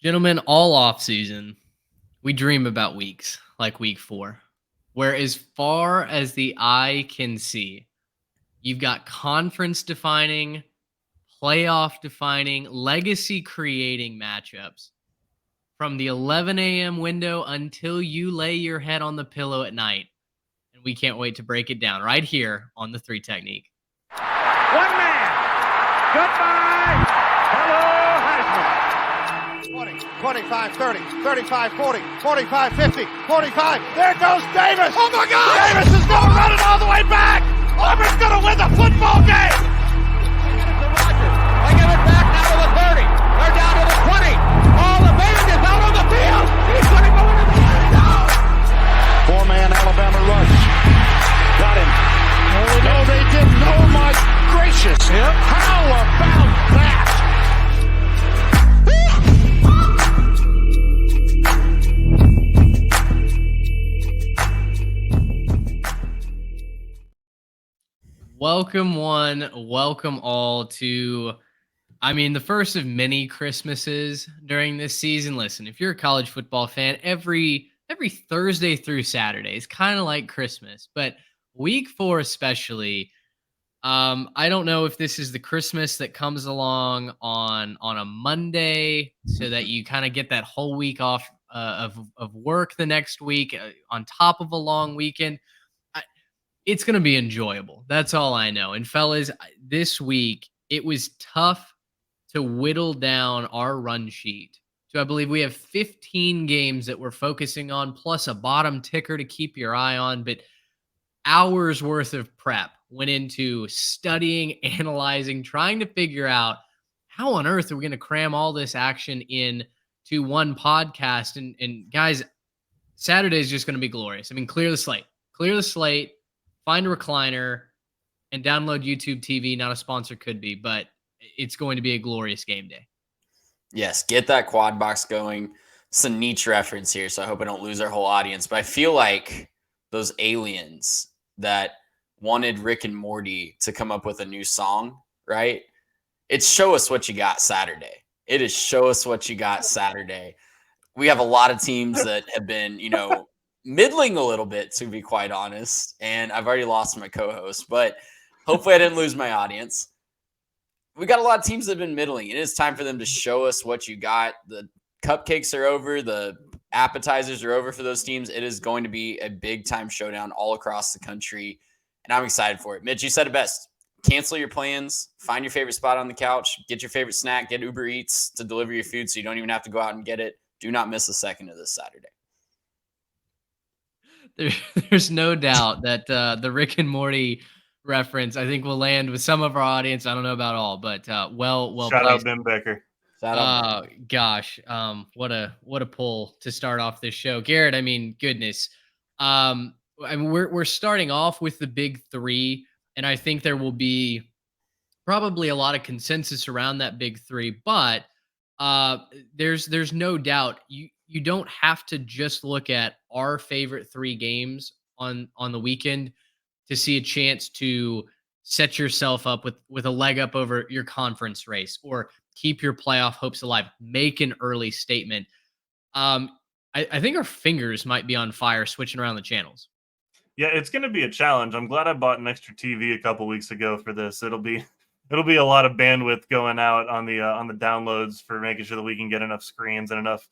Gentlemen, all off season, we dream about weeks like week 4, where as far as the eye can see, you've got conference defining, playoff defining, legacy creating matchups from the 11 a.m. window until you lay your head on the pillow at night. And we can't wait to break it down right here on the Three Technique. One man. Goodbye. Hello, Heisman. 20, 25, 30, 35, 40, 45, 50, 45. There goes Davis. Oh, my God. Davis is going to run it all the way back. Auburn's going to win the football game. They give it back now to the 30. They're down to the 20. All the band is out on the field. He's going to go into the end zone. Four-man Alabama rush. Got him. No, they didn't. Oh, my gracious. Yep. How about that? Welcome one, welcome all to, the first of many Christmases during this season. Listen, if you're a college football fan, every Thursday through Saturday is kind of like Christmas, but week 4 especially, I don't know if this is the Christmas that comes along on a Monday so that you kind of get that whole week off of work the next week on top of a long weekend. It's going to be enjoyable. That's all I know. And fellas, this week, it was tough to whittle down our run sheet. So I believe we have 15 games that we're focusing on, plus a bottom ticker to keep your eye on. But hours worth of prep went into studying, analyzing, trying to figure out how on earth are we going to cram all this action in to one podcast. And guys, Saturday is just going to be glorious. Clear the slate. Find a recliner and download YouTube TV. Not a sponsor, could be, but it's going to be a glorious game day. Yes, get that quad box going. It's a niche reference here, so I hope I don't lose our whole audience. But I feel like those aliens that wanted Rick and Morty to come up with a new song, right? It's Show Us What You Got Saturday. It is Show Us What You Got Saturday. We have a lot of teams that have been, middling a little bit, to be quite honest. And I've already lost my co-host, but hopefully I didn't lose my audience. We got a lot of teams that have been middling. It is time for them to show us what you got. The cupcakes are over. The appetizers are over for those teams. It is going to be a big-time showdown all across the country, and I'm excited for it. Mitch, you said it best. Cancel your plans. Find your favorite spot on the couch. Get your favorite snack. Get Uber Eats to deliver your food so you don't even have to go out and get it. Do not miss a second of this Saturday. There's no doubt that the Rick and Morty reference, I think, will land with some of our audience. I don't know about all, but well. Shout out Ben Becker. Gosh, what a pull to start off this show, Garrett. Goodness. We're starting off with the big 3, and I think there will be probably a lot of consensus around that big 3. But there's no doubt you don't have to just look at our favorite 3 games on the weekend to see a chance to set yourself up with a leg up over your conference race or keep your playoff hopes alive, make an early statement. I think our fingers might be on fire switching around the channels. Yeah, it's going to be a challenge. I'm glad I bought an extra TV a couple weeks ago for this. It'll be a lot of bandwidth going out on the downloads for making sure that we can get enough screens and enough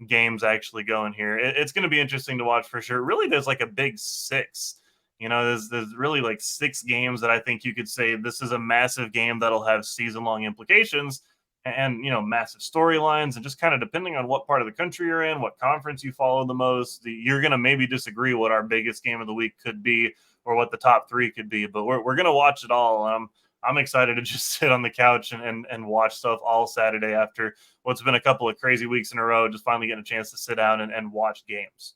games actually going here. It's going to be interesting to watch for sure. Really, there's like a big 6. There's really like 6 games that I think you could say this is a massive game that'll have season-long implications and, massive storylines, and just kind of depending on what part of the country you're in, what conference you follow the most, you're going to maybe disagree what our biggest game of the week could be or what the top 3 could be. But we're going to watch it all. I'm excited to just sit on the couch and watch stuff all Saturday after what's been a couple of crazy weeks in a row, just finally getting a chance to sit down and watch games.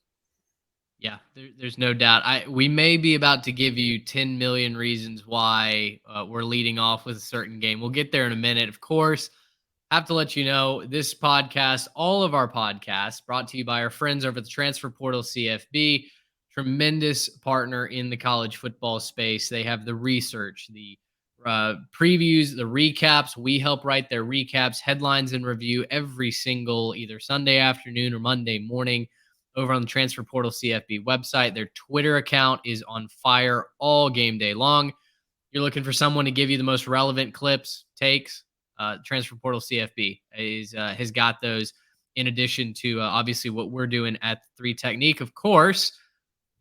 Yeah, there's no doubt. We may be about to give you 10 million reasons why we're leading off with a certain game. We'll get there in a minute. Of course, have to let you know this podcast, all of our podcasts, brought to you by our friends over at the Transfer Portal CFB, tremendous partner in the college football space. They have the research, the previews, the recaps. We help write their recaps, headlines, and review every single either Sunday afternoon or Monday morning over on the Transfer Portal CFB website. Their Twitter account is on fire all game day long. You're looking for someone to give you the most relevant clips, takes. Transfer Portal CFB has got those, in addition to obviously what we're doing at 3 Technique. Of course,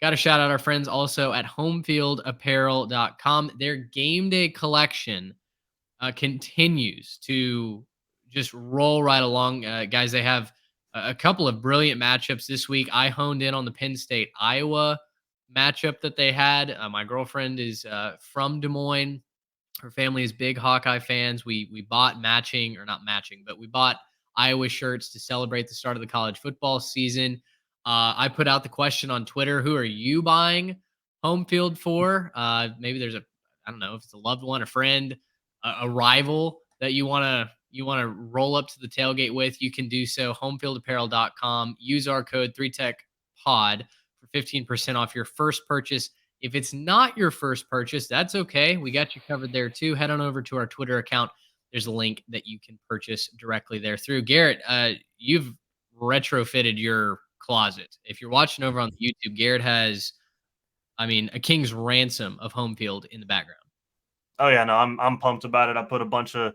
got to shout out our friends also at homefieldapparel.com. Their game day collection continues to just roll right along. Guys, they have a couple of brilliant matchups this week. I honed in on the Penn State Iowa matchup that they had. My girlfriend is from Des Moines. Her family is big Hawkeye fans. We bought matching, or not matching, but we bought Iowa shirts to celebrate the start of the college football season. I put out the question on Twitter: who are you buying home field for? Maybe there's I don't know if it's a loved one, a friend, a rival that you want to roll up to the tailgate with. You can do so. Homefieldapparel.com. Use our code 3TechPod for 15% off your first purchase. If it's not your first purchase, that's okay. We got you covered there too. Head on over to our Twitter account. There's a link that you can purchase directly there through. Garrett, you've retrofitted your closet. If you're watching over on YouTube, Garrett has, a king's ransom of home field in the background. Oh yeah, no, I'm pumped about it. I put a bunch of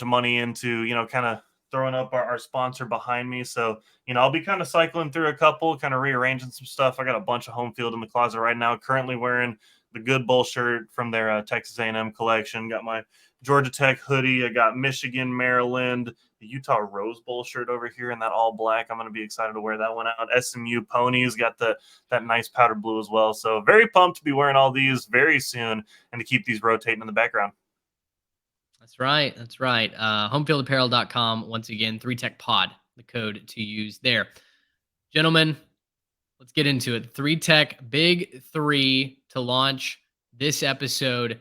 money into, kind of throwing up our sponsor behind me. So, I'll be kind of cycling through a couple, kind of rearranging some stuff. I got a bunch of home field in the closet right now. Currently wearing the Good Bull shirt from their Texas A&M collection. Got my Georgia Tech hoodie. I got Michigan, Maryland, the Utah Rose Bowl shirt over here in that all black. I'm going to be excited to wear that one out. SMU Ponies got that nice powder blue as well. So very pumped to be wearing all these very soon and to keep these rotating in the background. That's right. Homefieldapparel.com. Once again, 3TechPod, the code to use there. Gentlemen, let's get into it. 3Tech Big 3 to launch this episode.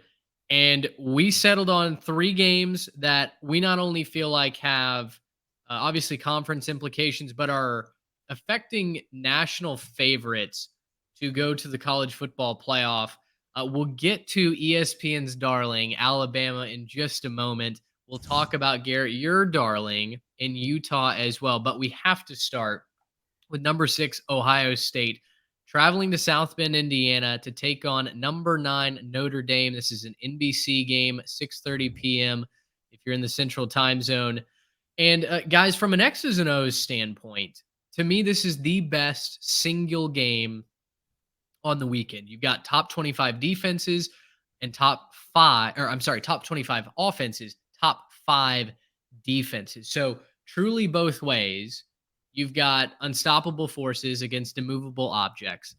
And we settled on 3 games that we not only feel like have obviously conference implications, but are affecting national favorites to go to the college football playoff. We'll get to ESPN's darling, Alabama, in just a moment. We'll talk about, Garrett, your darling in Utah as well. But we have to start with number 6, Ohio State, traveling to South Bend, Indiana to take on number 9, Notre Dame. This is an NBC game, 6:30 p.m. if you're in the Central Time Zone. And guys, from an X's and O's standpoint, to me, this is the best single game on the weekend. You've got top 25 defenses and top 25 offenses, top 5 defenses. So truly both ways, you've got unstoppable forces against immovable objects.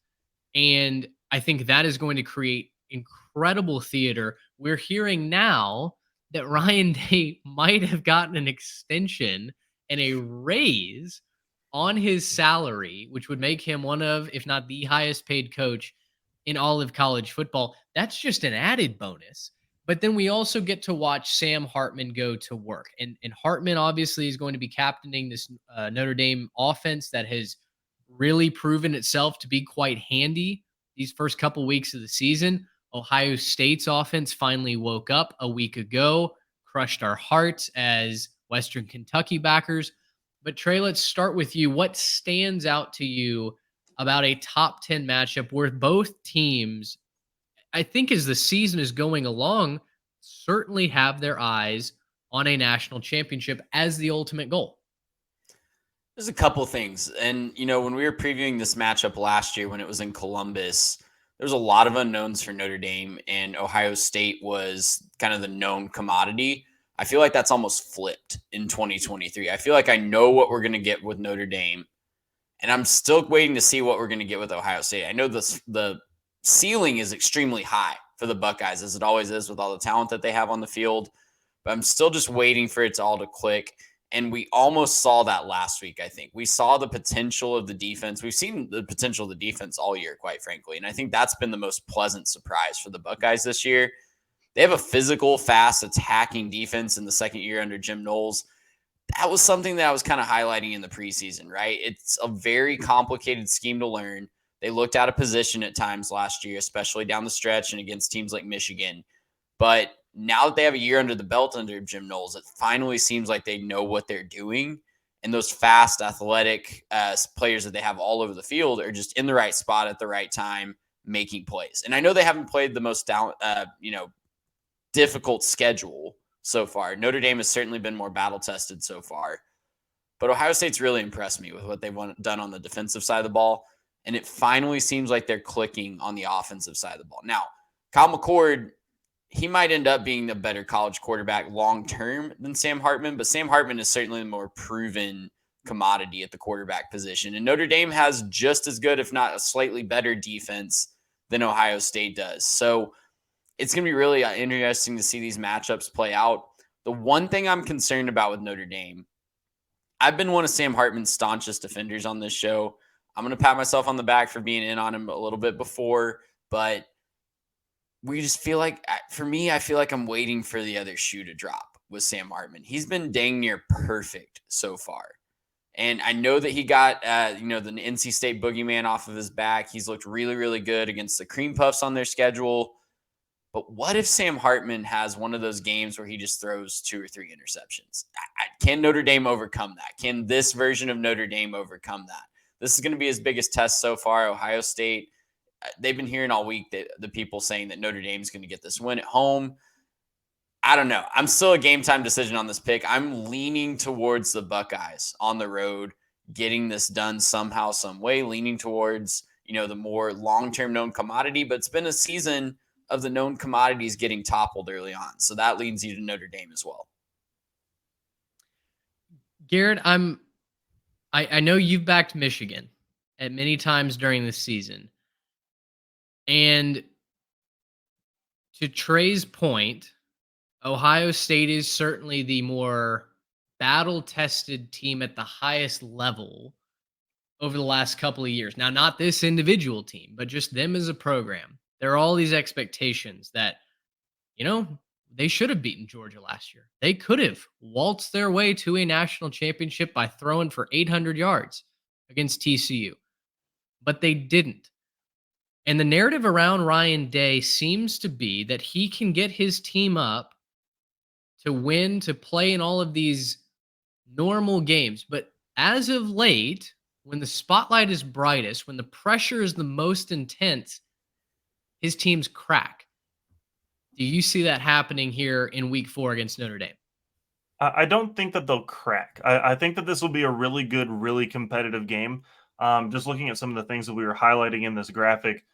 And I think that is going to create incredible theater. We're hearing now that Ryan Day might have gotten an extension and a raise on his salary, which would make him one of, if not the highest paid coach in all of college football. That's just an added bonus. But then we also get to watch Sam Hartman go to work. And Hartman obviously is going to be captaining this Notre Dame offense that has really proven itself to be quite handy these first couple weeks of the season. Ohio State's offense finally woke up a week ago, crushed our hearts as Western Kentucky backers. But Trey, let's start with you. What stands out to you about a top 10 matchup where both teams, I think as the season is going along, certainly have their eyes on a national championship as the ultimate goal? There's a couple things. And, when we were previewing this matchup last year when it was in Columbus, there was a lot of unknowns for Notre Dame, and Ohio State was kind of the known commodity. I feel like that's almost flipped in 2023. I feel like I know what we're going to get with Notre Dame, and I'm still waiting to see what we're going to get with Ohio State. I know the ceiling is extremely high for the Buckeyes, as it always is with all the talent that they have on the field, but I'm still just waiting for it all to click. And we almost saw that last week, I think. We saw the potential of the defense. We've seen the potential of the defense all year, quite frankly. And I think that's been the most pleasant surprise for the Buckeyes this year. They have a physical, fast, attacking defense in the second year under Jim Knowles. That was something that I was kind of highlighting in the preseason, right? It's a very complicated scheme to learn. They looked out of position at times last year, especially down the stretch and against teams like Michigan. But now that they have a year under the belt under Jim Knowles, it finally seems like they know what they're doing. And those fast, athletic players that they have all over the field are just in the right spot at the right time, making plays. And I know they haven't played the most difficult schedule so far. Notre Dame has certainly been more battle tested so far. But Ohio State's really impressed me with what they've done on the defensive side of the ball. And it finally seems like they're clicking on the offensive side of the ball. Now, Kyle McCord, he might end up being the better college quarterback long-term than Sam Hartman, but Sam Hartman is certainly the more proven commodity at the quarterback position. And Notre Dame has just as good, if not a slightly better defense than Ohio State does. So it's going to be really interesting to see these matchups play out. The one thing I'm concerned about with Notre Dame, I've been one of Sam Hartman's staunchest defenders on this show. I'm going to pat myself on the back for being in on him a little bit before, but we just feel like, for me, I feel like I'm waiting for the other shoe to drop with Sam Hartman. He's been dang near perfect so far. And I know that he got, the NC State boogeyman off of his back. He's looked really, really good against the Cream Puffs on their schedule. But what if Sam Hartman has one of those games where he just throws 2 or 3 interceptions? Can Notre Dame overcome that? Can this version of Notre Dame overcome that? This is going to be his biggest test so far. Ohio State, they've been hearing all week that the people saying that Notre Dame is going to get this win at home. I don't know. I'm still a game time decision on this pick. I'm leaning towards the Buckeyes on the road, getting this done somehow, some way, leaning towards, the more long-term known commodity. But it's been a season of the known commodities getting toppled early on. So that leads you to Notre Dame as well. Garrett, I know you've backed Michigan at many times during this season. And to Trey's point, Ohio State is certainly the more battle-tested team at the highest level over the last couple of years. Now, not this individual team, but just them as a program. There are all these expectations that, they should have beaten Georgia last year. They could have waltzed their way to a national championship by throwing for 800 yards against TCU, but they didn't. And the narrative around Ryan Day seems to be that he can get his team up to win, to play in all of these normal games. But as of late, when the spotlight is brightest, when the pressure is the most intense, his teams crack. Do you see that happening here in week 4 against Notre Dame? I don't think that they'll crack. I think that this will be a really good, really competitive game. Just looking at some of the things that we were highlighting in this graphic,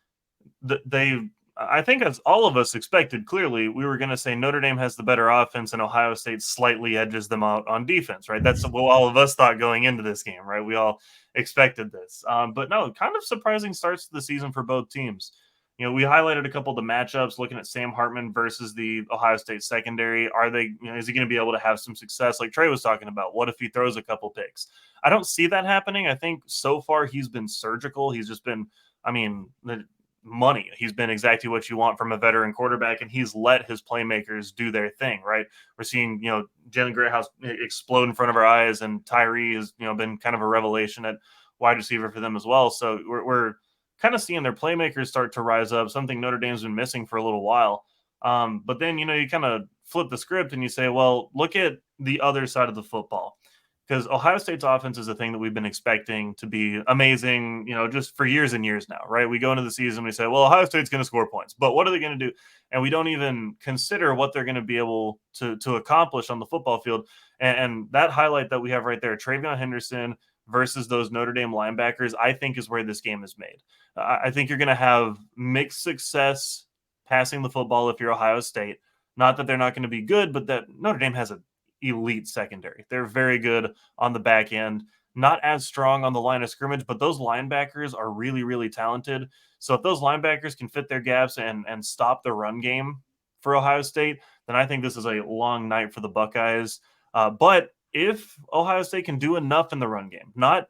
I think as all of us expected, clearly, we were going to say Notre Dame has the better offense and Ohio State slightly edges them out on defense, right? That's what all of us thought going into this game, right? We all expected this. But no, kind of surprising starts to the season for both teams. We highlighted a couple of the matchups, looking at Sam Hartman versus the Ohio State secondary. Is he going to be able to have some success like Trey was talking about? What if he throws a couple picks? I don't see that happening. I think so far he's been surgical. He's just been, the money. He's been exactly what you want from a veteran quarterback, and he's let his playmakers do their thing, right? We're seeing, Jalen Greathouse explode in front of our eyes, and Tyree has, been kind of a revelation at wide receiver for them as well. So we're kind of seeing their playmakers start to rise up, something Notre Dame's been missing for a little while. But then, you kind of flip the script and you say, well, look at the other side of the football. Because Ohio State's offense is a thing that we've been expecting to be amazing, just for years and years now, right? We go into the season, we say, well, Ohio State's going to score points, but what are they going to do? And we don't even consider what they're going to be able to accomplish on the football field. And that highlight that we have right there, TreVeyon Henderson versus those Notre Dame linebackers, I think is where this game is made. I think you're going to have mixed success passing the football if you're Ohio State. Not that they're not going to be good, but that Notre Dame has an elite secondary. They're very good on the back end, not as strong on the line of scrimmage, but those linebackers are really, really talented. So if those linebackers can fit their gaps and stop the run game for Ohio State, then I think this is a long night for the Buckeyes. But if Ohio State can do enough in the run game, not,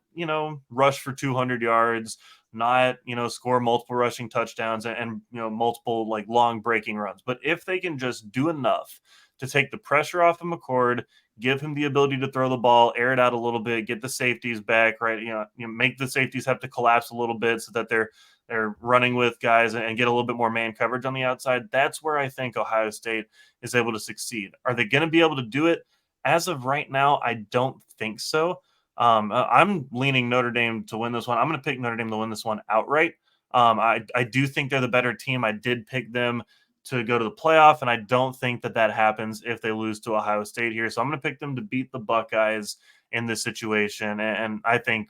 rush for 200 yards, not, score multiple rushing touchdowns and multiple long breaking runs, but if they can just do enough to take the pressure off of McCord, give him the ability to throw the ball, air it out a little bit, get the safeties back, right? Make the safeties have to collapse a little bit so that they're they're running with guys and get a little bit more man coverage on the outside. That's where I think Ohio State is able to succeed. Are they going to be able to do it? As of right now, I don't think so. I'm leaning Notre Dame to win this one. I'm going to pick Notre Dame to win this one outright. I do think they're the better team. I did pick them to go to the playoff, and I don't think that happens if they lose to Ohio State here. So I'm going to pick them to beat the Buckeyes in this situation, and I think,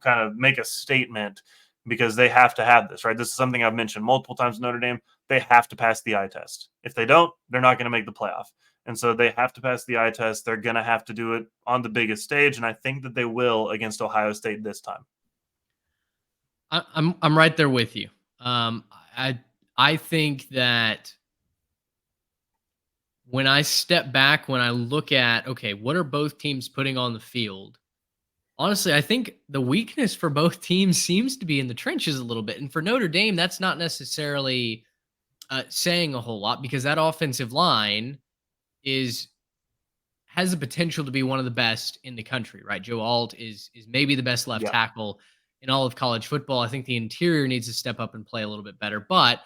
kind of make a statement because they have to have this, right? This is something I've mentioned multiple times in Notre Dame. They have to pass the eye test. If they don't, they're not going to make the playoff. And so they have to pass the eye test. They're going to have to do it on the biggest stage, and I think that they will against Ohio State this time. I'm right there with you. I think that when I step back, when I look at, okay, what are both teams putting on the field? Honestly, I think the weakness for both teams seems to be in the trenches a little bit. And for Notre Dame, that's not necessarily saying a whole lot because that offensive line has the potential to be one of the best in the country, right? Joe Alt is maybe the best left tackle in all of college football. I think the interior needs to step up and play a little bit better. But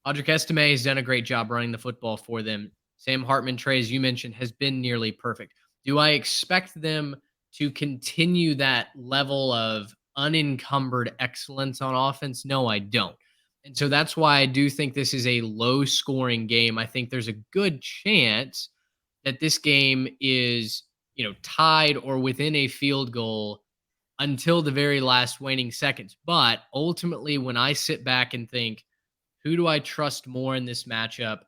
Audric Estime has done a great job running the football for them. Sam Hartman-Trey, as you mentioned, has been nearly perfect. Do I expect them to continue that level of unencumbered excellence on offense? No, I don't. And so that's why I do think this is a low-scoring game. I think there's a good chance that this game is, tied or within a field goal until the very last waning seconds. But ultimately, when I sit back and think, who do I trust more in this matchup?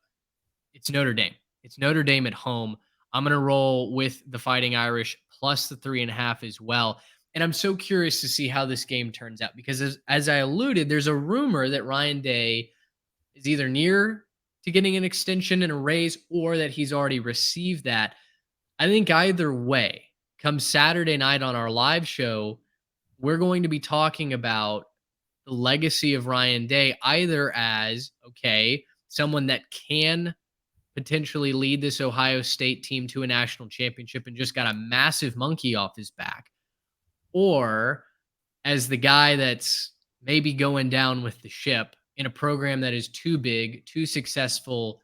It's Notre Dame. It's Notre Dame at home. I'm going to roll with the Fighting Irish plus the 3.5 as well. And I'm so curious to see how this game turns out because as I alluded, there's a rumor that Ryan Day is either near to getting an extension and a raise or that he's already received that. I think either way, come Saturday night on our live show, we're going to be talking about the legacy of Ryan Day, either as, okay, someone that can potentially lead this Ohio State team to a national championship and just got a massive monkey off his back, or as the guy that's maybe going down with the ship in a program that is too big, too successful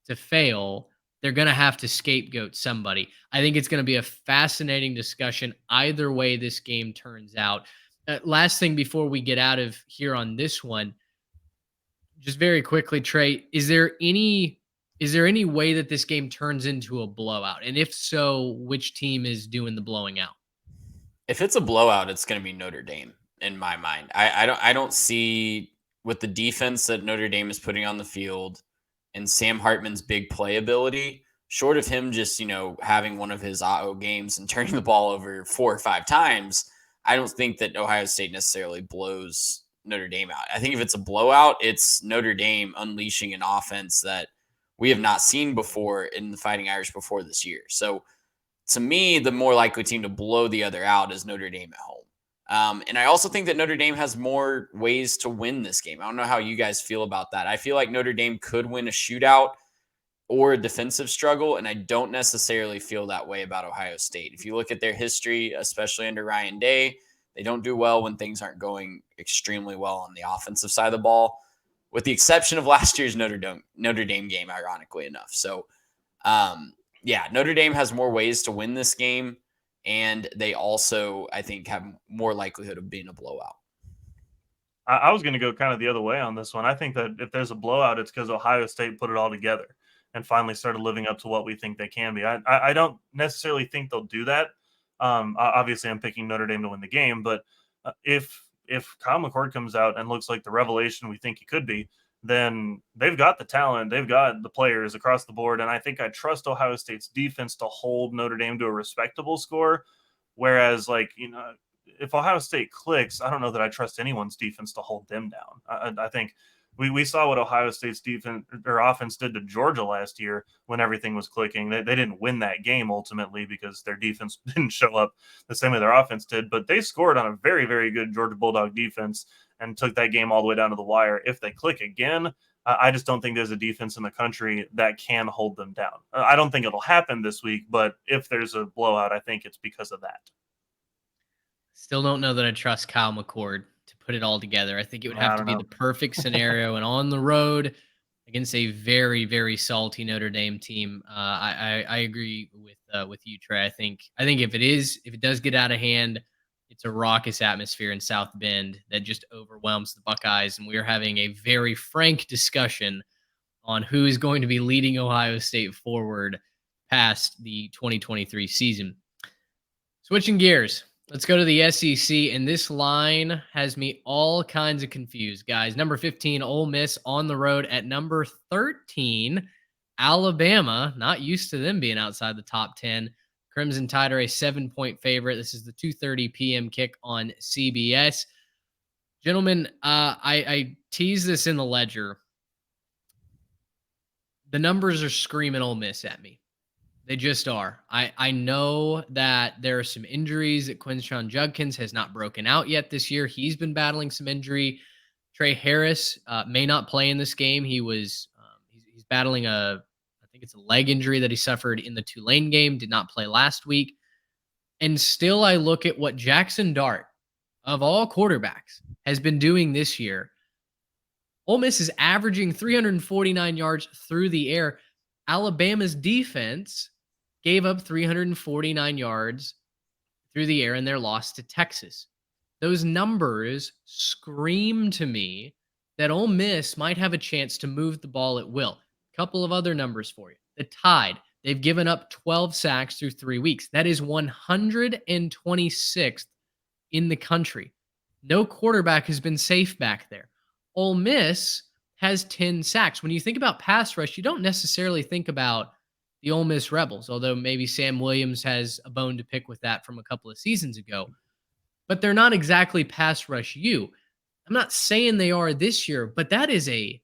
to fail. They're going to have to scapegoat somebody. I think it's going to be a fascinating discussion either way this game turns out. Last thing before we get out of here on this one, just very quickly, Trey, is there any way that this game turns into a blowout? And if so, which team is doing the blowing out? If it's a blowout, it's going to be Notre Dame in my mind. I don't see, with the defense that Notre Dame is putting on the field and Sam Hartman's big play ability, short of him just, having one of his games and turning the ball over 4 or 5 times, I don't think that Ohio State necessarily blows Notre Dame out. I think if it's a blowout, it's Notre Dame unleashing an offense that we have not seen before in the Fighting Irish before this year. So to me, the more likely team to blow the other out is Notre Dame at home. And I also think that Notre Dame has more ways to win this game. I don't know how you guys feel about that. I feel like Notre Dame could win a shootout or a defensive struggle, and I don't necessarily feel that way about Ohio State. If you look at their history, especially under Ryan Day, they don't do well when things aren't going extremely well on the offensive side of the ball, with the exception of last year's Notre Dame game, ironically enough. So, Notre Dame has more ways to win this game, and they also, I think, have more likelihood of being a blowout. I was going to go kind of the other way on this one. I think that if there's a blowout, it's because Ohio State put it all together and finally started living up to what we think they can be. I don't necessarily think they'll do that. Obviously, I'm picking Notre Dame to win the game, but if Kyle McCord comes out and looks like the revelation we think he could be, then they've got the talent, they've got the players across the board, and I think I trust Ohio State's defense to hold Notre Dame to a respectable score. Whereas, if Ohio State clicks, I don't know that I trust anyone's defense to hold them down. I think we saw what Ohio State's defense or offense did to Georgia last year when everything was clicking. They didn't win that game ultimately because their defense didn't show up the same way their offense did, but they scored on a very, very good Georgia Bulldog defense and took that game all the way down to the wire. If they click again, I just don't think there's a defense in the country that can hold them down. I don't think it'll happen this week, but if there's a blowout, I think it's because of that. Still don't know that I trust Kyle McCord to put it all together. I think it would I have to don't be know. the perfect scenario, and on the road against a very, very salty Notre Dame team. I agree with you, Trey. I think if it does get out of hand, it's a raucous atmosphere in South Bend that just overwhelms the Buckeyes, and we're having a very frank discussion on who is going to be leading Ohio State forward past the 2023 season. Switching gears, let's go to the SEC, and this line has me all kinds of confused, guys. Number 15, Ole Miss on the road at number 13, Alabama. Not used to them being outside the top 10. Crimson Tide are a 7-point favorite. This is the 2:30 p.m. kick on CBS. Gentlemen, I teased this in the ledger. The numbers are screaming Ole Miss at me. They just are. I know that there are some injuries that Quinshon Judkins has not broken out yet this year. He's been battling some injury. Trey Harris may not play in this game. He's battling I think it's a leg injury that he suffered in the Tulane game. Did not play last week. And still, I look at what Jackson Dart, of all quarterbacks, has been doing this year. Ole Miss is averaging 349 yards through the air. Alabama's defense gave up 349 yards through the air in their loss to Texas. Those numbers scream to me that Ole Miss might have a chance to move the ball at will. A couple of other numbers for you. The Tide, they've given up 12 sacks through 3 weeks. That is 126th in the country. No quarterback has been safe back there. Ole Miss has 10 sacks. When you think about pass rush, you don't necessarily think about the Ole Miss Rebels, although maybe Sam Williams has a bone to pick with that from a couple of seasons ago. But they're not exactly pass rush you. I'm not saying they are this year, but that is a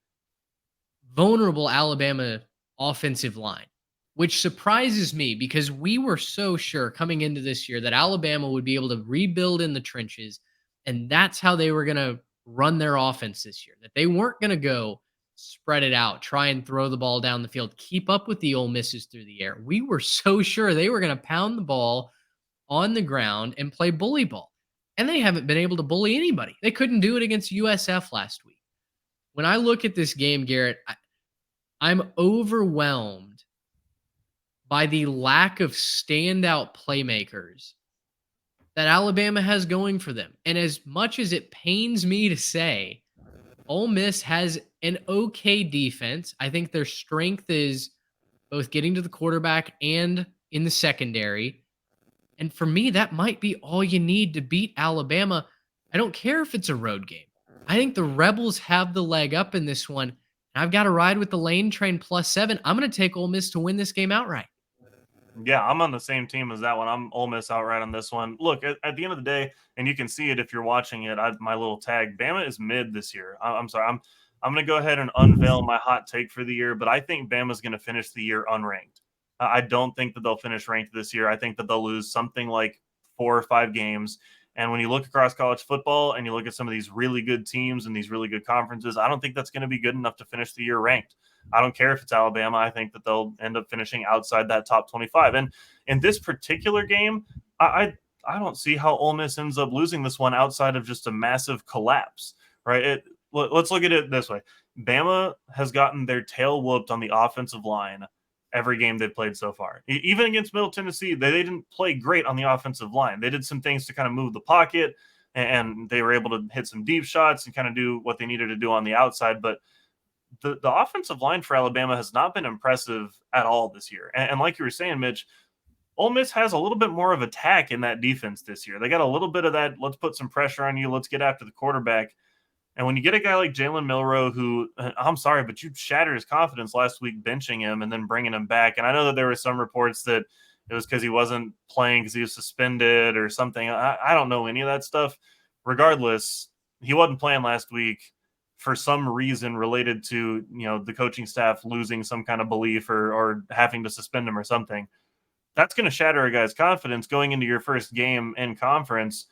vulnerable Alabama offensive line, which surprises me because we were so sure coming into this year that Alabama would be able to rebuild in the trenches, and that's how they were going to run their offense this year, that they weren't going to go spread it out, try and throw the ball down the field, keep up with the Ole Misses through the air. We were so sure they were going to pound the ball on the ground and play bully ball. And they haven't been able to bully anybody. They couldn't do it against USF last week. When I look at this game, Garrett, I'm overwhelmed by the lack of standout playmakers that Alabama has going for them. And as much as it pains me to say, Ole Miss has an okay defense. I think their strength is both getting to the quarterback and in the secondary. And for me, that might be all you need to beat Alabama. I don't care if it's a road game. I think the Rebels have the leg up in this one. I've got to ride with the Lane Train +7. I'm going to take Ole Miss to win this game outright. Yeah, I'm on the same team as that one. I'm Ole Miss outright on this one. Look, at the end of the day, and you can see it if you're watching it, my little tag, Bama is mid this year. I'm sorry. I'm going to go ahead and unveil my hot take for the year, but I think Bama's going to finish the year unranked. I don't think that they'll finish ranked this year. I think that they'll lose something like 4 or 5 games. And when you look across college football and you look at some of these really good teams and these really good conferences, I don't think that's going to be good enough to finish the year ranked. I don't care if it's Alabama. I think that they'll end up finishing outside that top 25. And in this particular game, I don't see how Ole Miss ends up losing this one outside of just a massive collapse, right? Let's look at it this way. Bama has gotten their tail whooped on the offensive line every game they've played so far. Even against Middle Tennessee, they didn't play great on the offensive line. They did some things to kind of move the pocket, and they were able to hit some deep shots and kind of do what they needed to do on the outside. But the offensive line for Alabama has not been impressive at all this year. And like you were saying, Mitch, Ole Miss has a little bit more of attack in that defense this year. They got a little bit of that, let's put some pressure on you, let's get after the quarterback. And when you get a guy like Jalen Milroe, who, I'm sorry, but you shattered his confidence last week benching him and then bringing him back. And I know that there were some reports that it was because he wasn't playing because he was suspended or something. I don't know any of that stuff. Regardless, he wasn't playing last week for some reason related to, the coaching staff losing some kind of belief or having to suspend him or something. That's going to shatter a guy's confidence going into your first game in conference.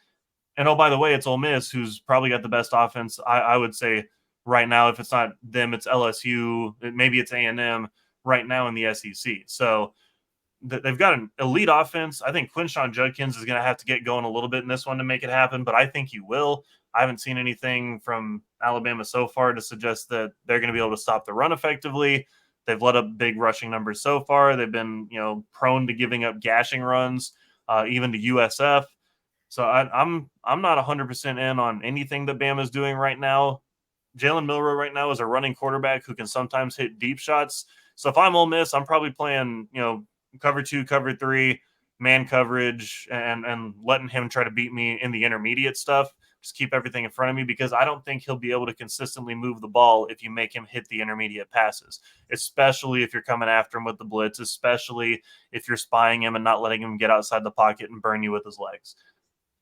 And, oh, by the way, it's Ole Miss, who's probably got the best offense, I would say, right now. If it's not them, it's LSU. Maybe it's A&M right now in the SEC. So they've got an elite offense. I think Quinshon Judkins is going to have to get going a little bit in this one to make it happen, but I think he will. I haven't seen anything from Alabama so far to suggest that they're going to be able to stop the run effectively. They've let up big rushing numbers so far. They've been, prone to giving up gashing runs, even to USF. So I'm not 100% in on anything that Bama's doing right now. Jalen Milroe right now is a running quarterback who can sometimes hit deep shots. So if I'm Ole Miss, I'm probably playing, cover 2, cover 3, man coverage, and letting him try to beat me in the intermediate stuff. Just keep everything in front of me, because I don't think he'll be able to consistently move the ball if you make him hit the intermediate passes, especially if you're coming after him with the blitz, especially if you're spying him and not letting him get outside the pocket and burn you with his legs.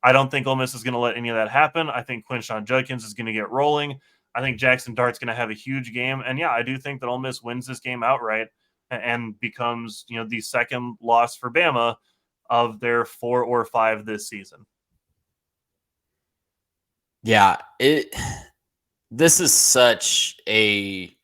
I don't think Ole Miss is going to let any of that happen. I think Quinshon Judkins is going to get rolling. I think Jackson Dart's going to have a huge game. And yeah, I do think that Ole Miss wins this game outright and becomes, the second loss for Bama of their 4 or 5 this season. Yeah, this is such a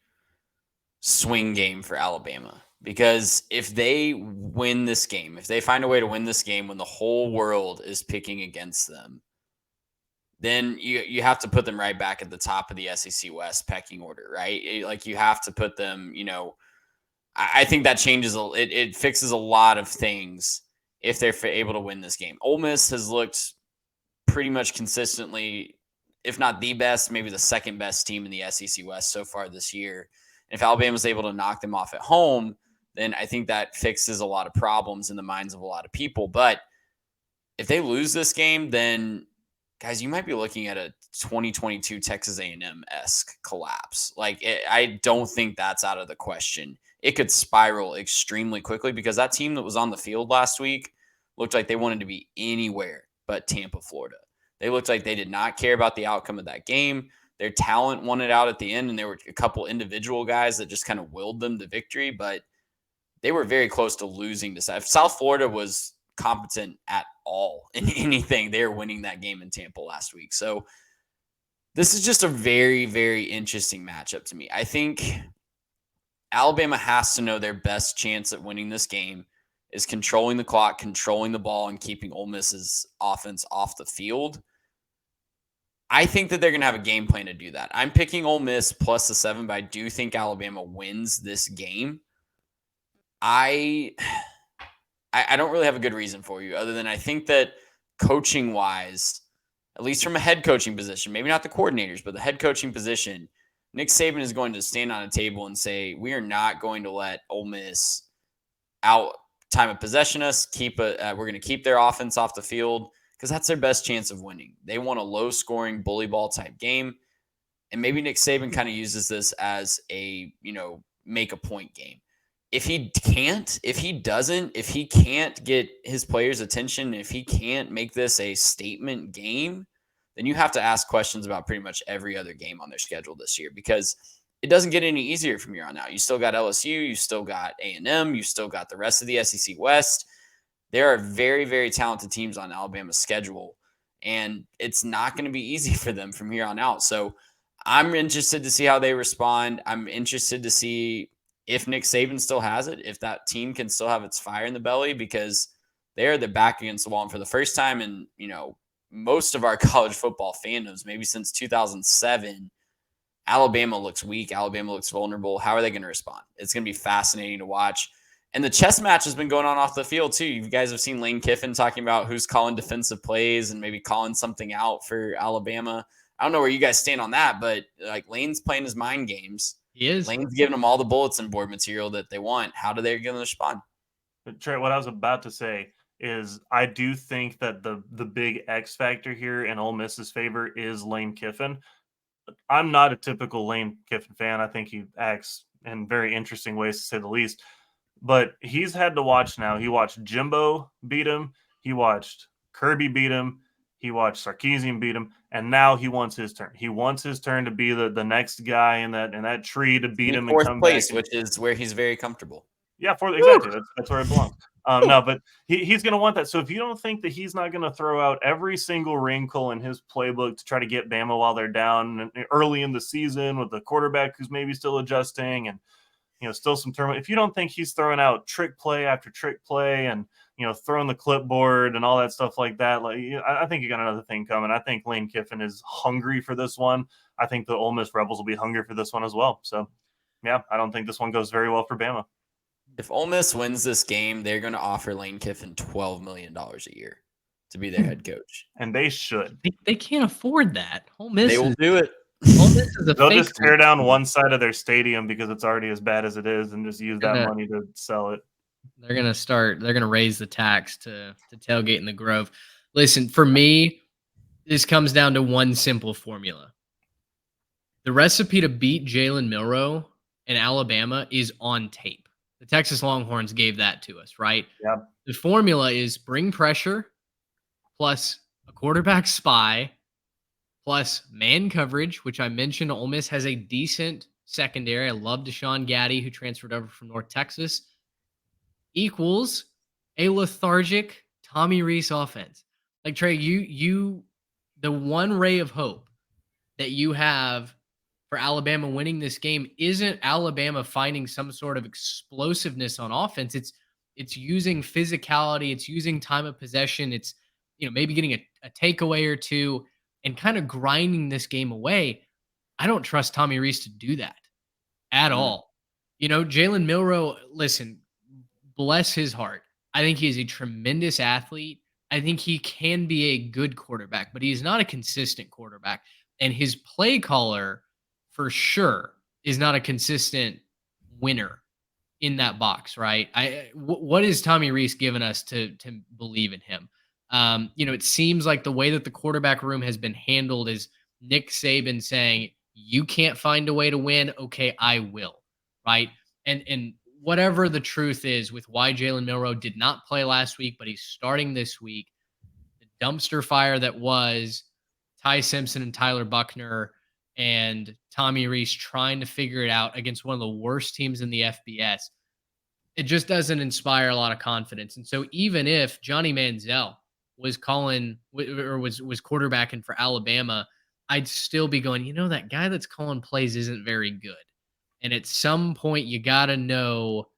swing game for Alabama, because if they win this game, if they find a way to win this game when the whole world is picking against them, then you have to put them right back at the top of the SEC West pecking order, right? Like, you have to put them, I think that changes, it fixes a lot of things if they're able to win this game. Ole Miss has looked pretty much consistently, if not the best, maybe the second best team in the SEC West so far this year. And if Alabama's able to knock them off at home, then I think that fixes a lot of problems in the minds of a lot of people. But if they lose this game, then, guys, you might be looking at a 2022 Texas A&M-esque collapse. Like, I don't think that's out of the question. It could spiral extremely quickly, because that team that was on the field last week looked like they wanted to be anywhere but Tampa, Florida. They looked like they did not care about the outcome of that game. Their talent won it out at the end, and there were a couple individual guys that just kind of willed them to victory, but they were very close to losing to South. If South Florida was competent at all in anything, they were winning that game in Tampa last week. So this is just a very, very interesting matchup to me. I think Alabama has to know their best chance at winning this game is controlling the clock, controlling the ball, and keeping Ole Miss's offense off the field. I think that they're going to have a game plan to do that. I'm picking Ole Miss plus the 7, but I do think Alabama wins this game. I don't really have a good reason for you, other than I think that coaching-wise, at least from a head coaching position, maybe not the coordinators, but the head coaching position, Nick Saban is going to stand on a table and say, we are not going to let Ole Miss out time of possession us. We're going to keep their offense off the field, because that's their best chance of winning. They want a low-scoring bully ball type game, and maybe Nick Saban kind of uses this as a, make-a-point game. If he can't get his players' attention, if he can't make this a statement game, then you have to ask questions about pretty much every other game on their schedule this year, because it doesn't get any easier from here on out. You still got LSU, you still got A&M, you still got the rest of the SEC West. There are very, very talented teams on Alabama's schedule, and it's not going to be easy for them from here on out. So I'm interested to see how they respond. I'm interested to see if Nick Saban still has it, if that team can still have its fire in the belly, because they're back against the wall. And for the first time in, most of our college football fandoms, maybe since 2007, Alabama looks weak. Alabama looks vulnerable. How are they going to respond? It's going to be fascinating to watch. And the chess match has been going on off the field too. You guys have seen Lane Kiffin talking about who's calling defensive plays and maybe calling something out for Alabama. I don't know where you guys stand on that, but like, Lane's playing his mind games. He is. Lane's giving them all the bulletin board material that they want. How do they going to respond? Trey, what I was about to say is I do think that the big X factor here in Ole Miss's favor is Lane Kiffin. I'm not a typical Lane Kiffin fan. I think he acts in very interesting ways, to say the least. But he's had to watch now. He watched Jimbo beat him. He watched Kirby beat him. He watched Sarkisian beat him. And now he wants his turn. He wants his turn to be the next guy in that tree to beat him fourth and come place, back. which is where he's very comfortable. Yeah, exactly. That's where it belongs. No, but he's going to want that. So if you don't think that he's not going to throw out every single wrinkle in his playbook to try to get Bama while they're down early in the season with the quarterback who's maybe still adjusting and still some turmoil. If you don't think he's throwing out trick play after trick play and, throwing the clipboard and all that stuff like that, I think you got another thing coming. I think Lane Kiffin is hungry for this one. I think the Ole Miss Rebels will be hungry for this one as well. So, yeah, I don't think this one goes very well for Bama. If Ole Miss wins this game, they're going to offer Lane Kiffin $12 million a year to be their head coach. And they should. They can't afford that. Ole Miss They will do it. Ole Miss is a They'll fake just tear league. down one side of their stadium because it's already as bad as it is and just use that money to sell it. They're gonna raise the tax to tailgate in the Grove. Listen, for me, this comes down to one simple formula. The recipe to beat Jalen Milroe in Alabama is on tape. The Texas Longhorns gave that to us, right? Yeah. The formula is bring pressure plus a quarterback spy plus man coverage, which I mentioned. Ole Miss has a decent secondary. I love Deshaun Gaddy, who transferred over from North Texas, equals a lethargic Tommy Rees offense. Like, Trey, the one ray of hope that you have for Alabama winning this game isn't Alabama finding some sort of explosiveness on offense. It's using physicality. It's using time of possession. It's, maybe getting a takeaway or two and kind of grinding this game away. I don't trust Tommy Rees to do that at all. Jalen Milroe, listen, bless his heart. I think he is a tremendous athlete. I think he can be a good quarterback, but he's not a consistent quarterback. And his play caller, for sure, is not a consistent winner in that box, right? What is Tommy Rees given us to believe in him? It seems like the way that the quarterback room has been handled is Nick Saban saying, you can't find a way to win. Okay, I will. Right. And whatever the truth is with why Jalen Milroe did not play last week, but he's starting this week, the dumpster fire that was Ty Simpson and Tyler Buckner and Tommy Rees trying to figure it out against one of the worst teams in the FBS, it just doesn't inspire a lot of confidence. And so even if Johnny Manziel was calling or was quarterbacking for Alabama, I'd still be going, that guy that's calling plays isn't very good. And at some point, you got to know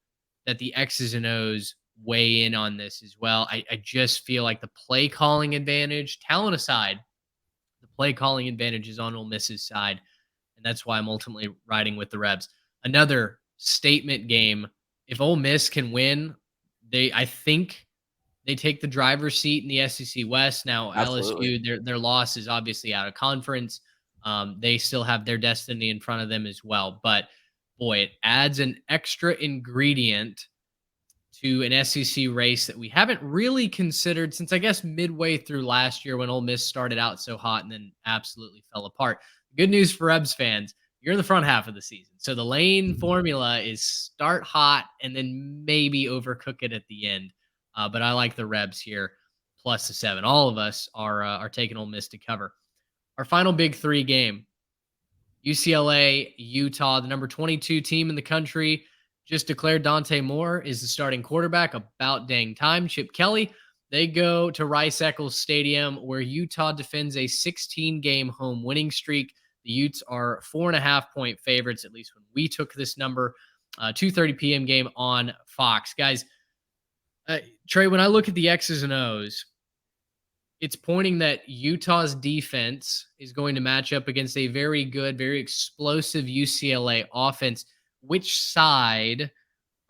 that the X's and O's weigh in on this as well. I just feel like the play calling advantage, talent aside, the play calling advantage is on Ole Miss's side. And that's why I'm ultimately riding with the Rebs. Another statement game. If Ole Miss can win, I think they take the driver's seat in the SEC West. Now, Absolutely. LSU, their loss is obviously out of conference. They still have their destiny in front of them as well. But boy, it adds an extra ingredient to an SEC race that we haven't really considered since, I guess, midway through last year when Ole Miss started out so hot and then absolutely fell apart. Good news for Rebs fans, you're in the front half of the season. So the Lane formula is start hot and then maybe overcook it at the end. But I like the Rebs here, plus the 7. All of us are taking Ole Miss to cover. Our final Big 3 game, UCLA, Utah, the number 22 team in the country, just declared Dante Moore is the starting quarterback. About dang time. Chip Kelly, they go to Rice-Eccles Stadium where Utah defends a 16-game home winning streak. The Utes are 4.5-point favorites, at least when we took this number. 2:30 p.m. game on Fox. Guys, Trey, when I look at the X's and O's, it's pointing that Utah's defense is going to match up against a very good, very explosive UCLA offense. Which side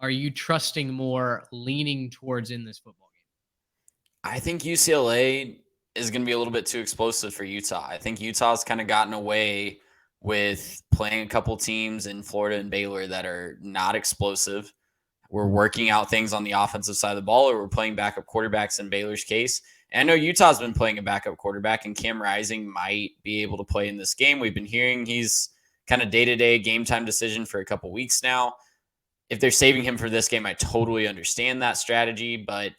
are you trusting more, leaning towards in this football game? I think UCLA is going to be a little bit too explosive for Utah. I think Utah's kind of gotten away with playing a couple teams in Florida and Baylor that are not explosive. We're working out things on the offensive side of the ball, or we're playing backup quarterbacks in Baylor's case. And I know Utah's been playing a backup quarterback, and Cam Rising might be able to play in this game. We've been hearing he's kind of day-to-day game time decision for a couple weeks now. If they're saving him for this game, I totally understand that strategy. But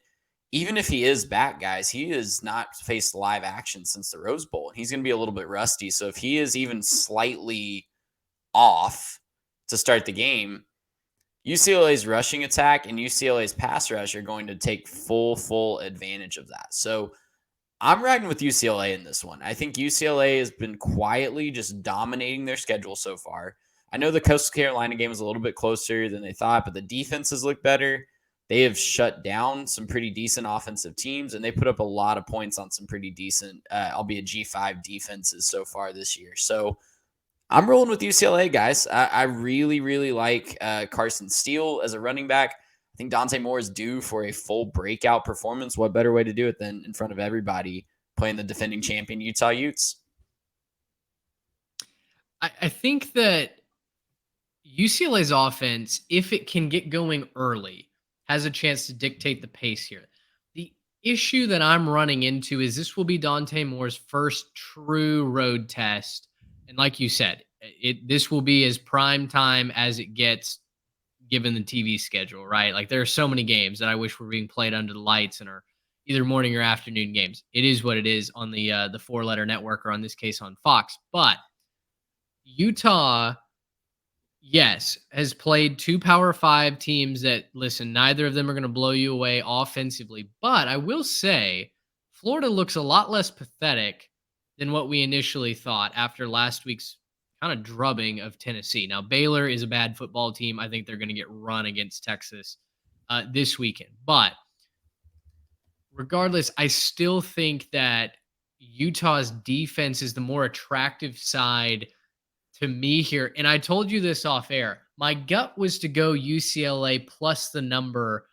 even if he is back, guys, he has not faced live action since the Rose Bowl, and he's going to be a little bit rusty. So if he is even slightly off to start the game, UCLA's rushing attack and UCLA's pass rush are going to take full advantage of that. So I'm riding with UCLA in this one. I think UCLA has been quietly just dominating their schedule so far. I know the Coastal Carolina game was a little bit closer than they thought, but the defenses look better. They have shut down some pretty decent offensive teams, and they put up a lot of points on some pretty decent, albeit G5 defenses so far this year. So I'm rolling with UCLA, guys. I really, really like Carson Steele as a running back. I think Dante Moore is due for a full breakout performance. What better way to do it than in front of everybody playing the defending champion Utah Utes? I think that UCLA's offense, if it can get going early, has a chance to dictate the pace here. The issue that I'm running into is this will be Dante Moore's first true road test. And like you said, this will be as prime time as it gets given the TV schedule, right? Like there are so many games that I wish were being played under the lights and are either morning or afternoon games. It is what it is on the 4-letter network, or on this case on Fox. But Utah, yes, has played 2 Power 5 teams that, listen, neither of them are going to blow you away offensively. But I will say Florida looks a lot less pathetic than what we initially thought after last week's kind of drubbing of Tennessee. Now, Baylor is a bad football team. I think they're going to get run against Texas this weekend. But regardless, I still think that Utah's defense is the more attractive side to me here. And I told you this off air. My gut was to go UCLA plus the number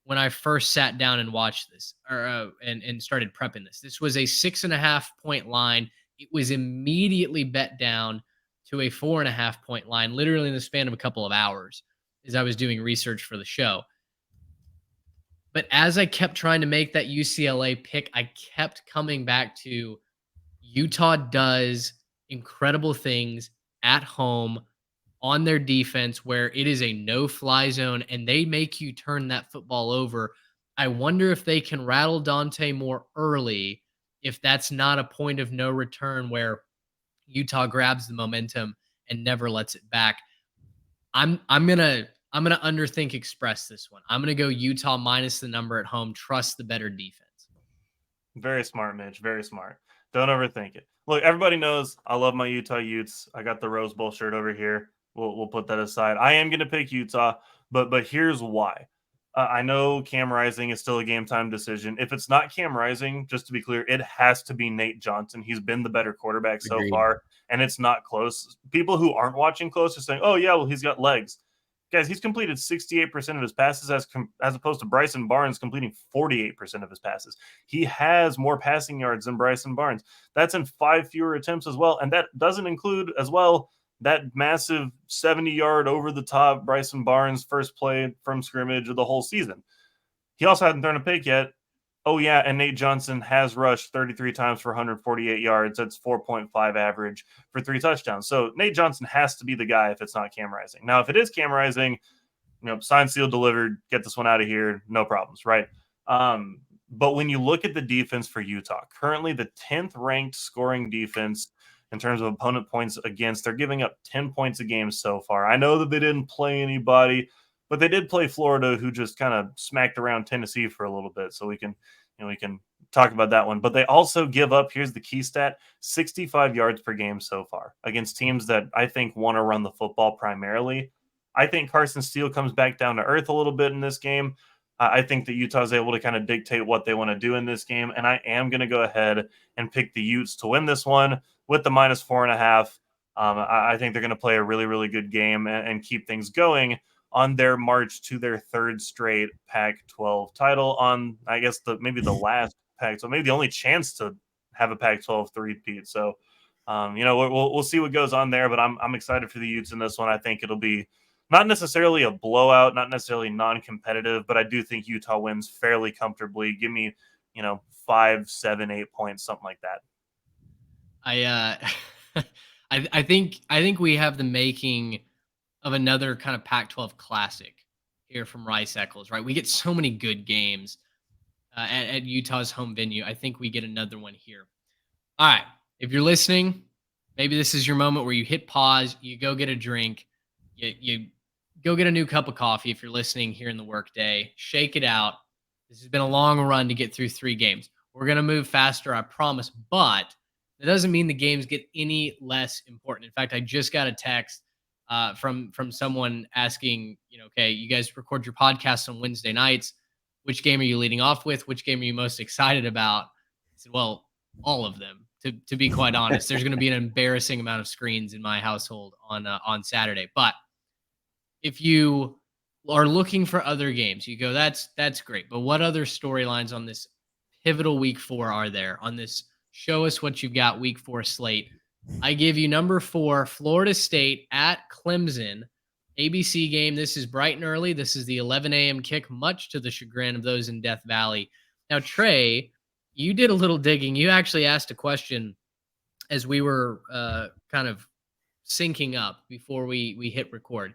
when I first sat down and watched this, and started prepping this. This was a 6.5 point line. It was immediately bet down to a 4.5 point line, literally in the span of a couple of hours as I was doing research for the show. But as I kept trying to make that UCLA pick, I kept coming back to Utah does incredible things at home on their defense where it is a no-fly zone and they make you turn that football over. I wonder if they can rattle Dante Moore early, if that's not a point of no return where Utah grabs the momentum and never lets it back. I'm gonna underthink Express this one. I'm gonna go Utah minus the number at home. Trust the better defense. Very smart, Mitch. Very smart. Don't overthink it. Look, everybody knows I love my Utah Utes. I got the Rose Bowl shirt over here. We'll put that aside. I am going to pick Utah, but here's why. I know Cam Rising is still a game time decision. If it's not Cam Rising, just to be clear, it has to be Nate Johnson. He's been the better quarterback so far, and it's not close. People who aren't watching close are saying, oh, yeah, well, he's got legs. Guys, he's completed 68% of his passes as opposed to Bryson Barnes completing 48% of his passes. He has more passing yards than Bryson Barnes. That's in 5 fewer attempts as well, and that doesn't include as well that massive 70-yard over-the-top Bryson Barnes first play from scrimmage of the whole season. He also hadn't thrown a pick yet. Oh, yeah, and Nate Johnson has rushed 33 times for 148 yards. That's 4.5 average for 3 touchdowns. So Nate Johnson has to be the guy if it's not Cam Rising. Now, if it is Cam Rising, signed, sealed, delivered, get this one out of here, no problems, right? But when you look at the defense for Utah, currently the 10th ranked scoring defense in terms of opponent points against, they're giving up 10 points a game so far. I know that they didn't play anybody, but they did play Florida, who just kind of smacked around Tennessee for a little bit. So we can talk about that one. But they also give up, here's the key stat, 65 yards per game so far against teams that I think want to run the football primarily. I think Carson Steele comes back down to earth a little bit in this game. I think that Utah is able to kind of dictate what they want to do in this game. And I am going to go ahead and pick the Utes to win this one with the minus 4.5. I think they're going to play a really, really good game and keep things going on their march to their 3rd straight Pac-12 title on, I guess, maybe the last Pac-12, maybe the only chance to have a Pac-12 three-peat. So, we'll see what goes on there, but I'm excited for the Utes in this one. I think it'll be not necessarily a blowout, not necessarily non-competitive, but I do think Utah wins fairly comfortably. Give me, 5, 7, 8 points, something like that. I think we have the making of another kind of Pac-12 classic here from Rice Eccles, right? We get so many good games at Utah's home venue. I think we get another one here. All right. If you're listening, maybe this is your moment where you hit pause, you go get a drink, you go get a new cup of coffee if you're listening here in the workday, shake it out. This has been a long run to get through 3 games. We're going to move faster, I promise, but that doesn't mean the games get any less important. In fact, I just got a text from someone asking, okay, you guys record your podcast on Wednesday nights. Which game are you leading off with? Which game are you most excited about? I said, well, all of them. To be quite honest, there's going to be an embarrassing amount of screens in my household on Saturday. But if you are looking for other games, you go, that's great. But what other storylines on this pivotal week 4 are there on this show us what you've got week 4 slate? I give you number 4, Florida State at Clemson, ABC game. This is bright and early. This is the 11 a.m. kick, much to the chagrin of those in Death Valley. Now, Trey, you did a little digging. You actually asked a question as we were kind of syncing up before we hit record.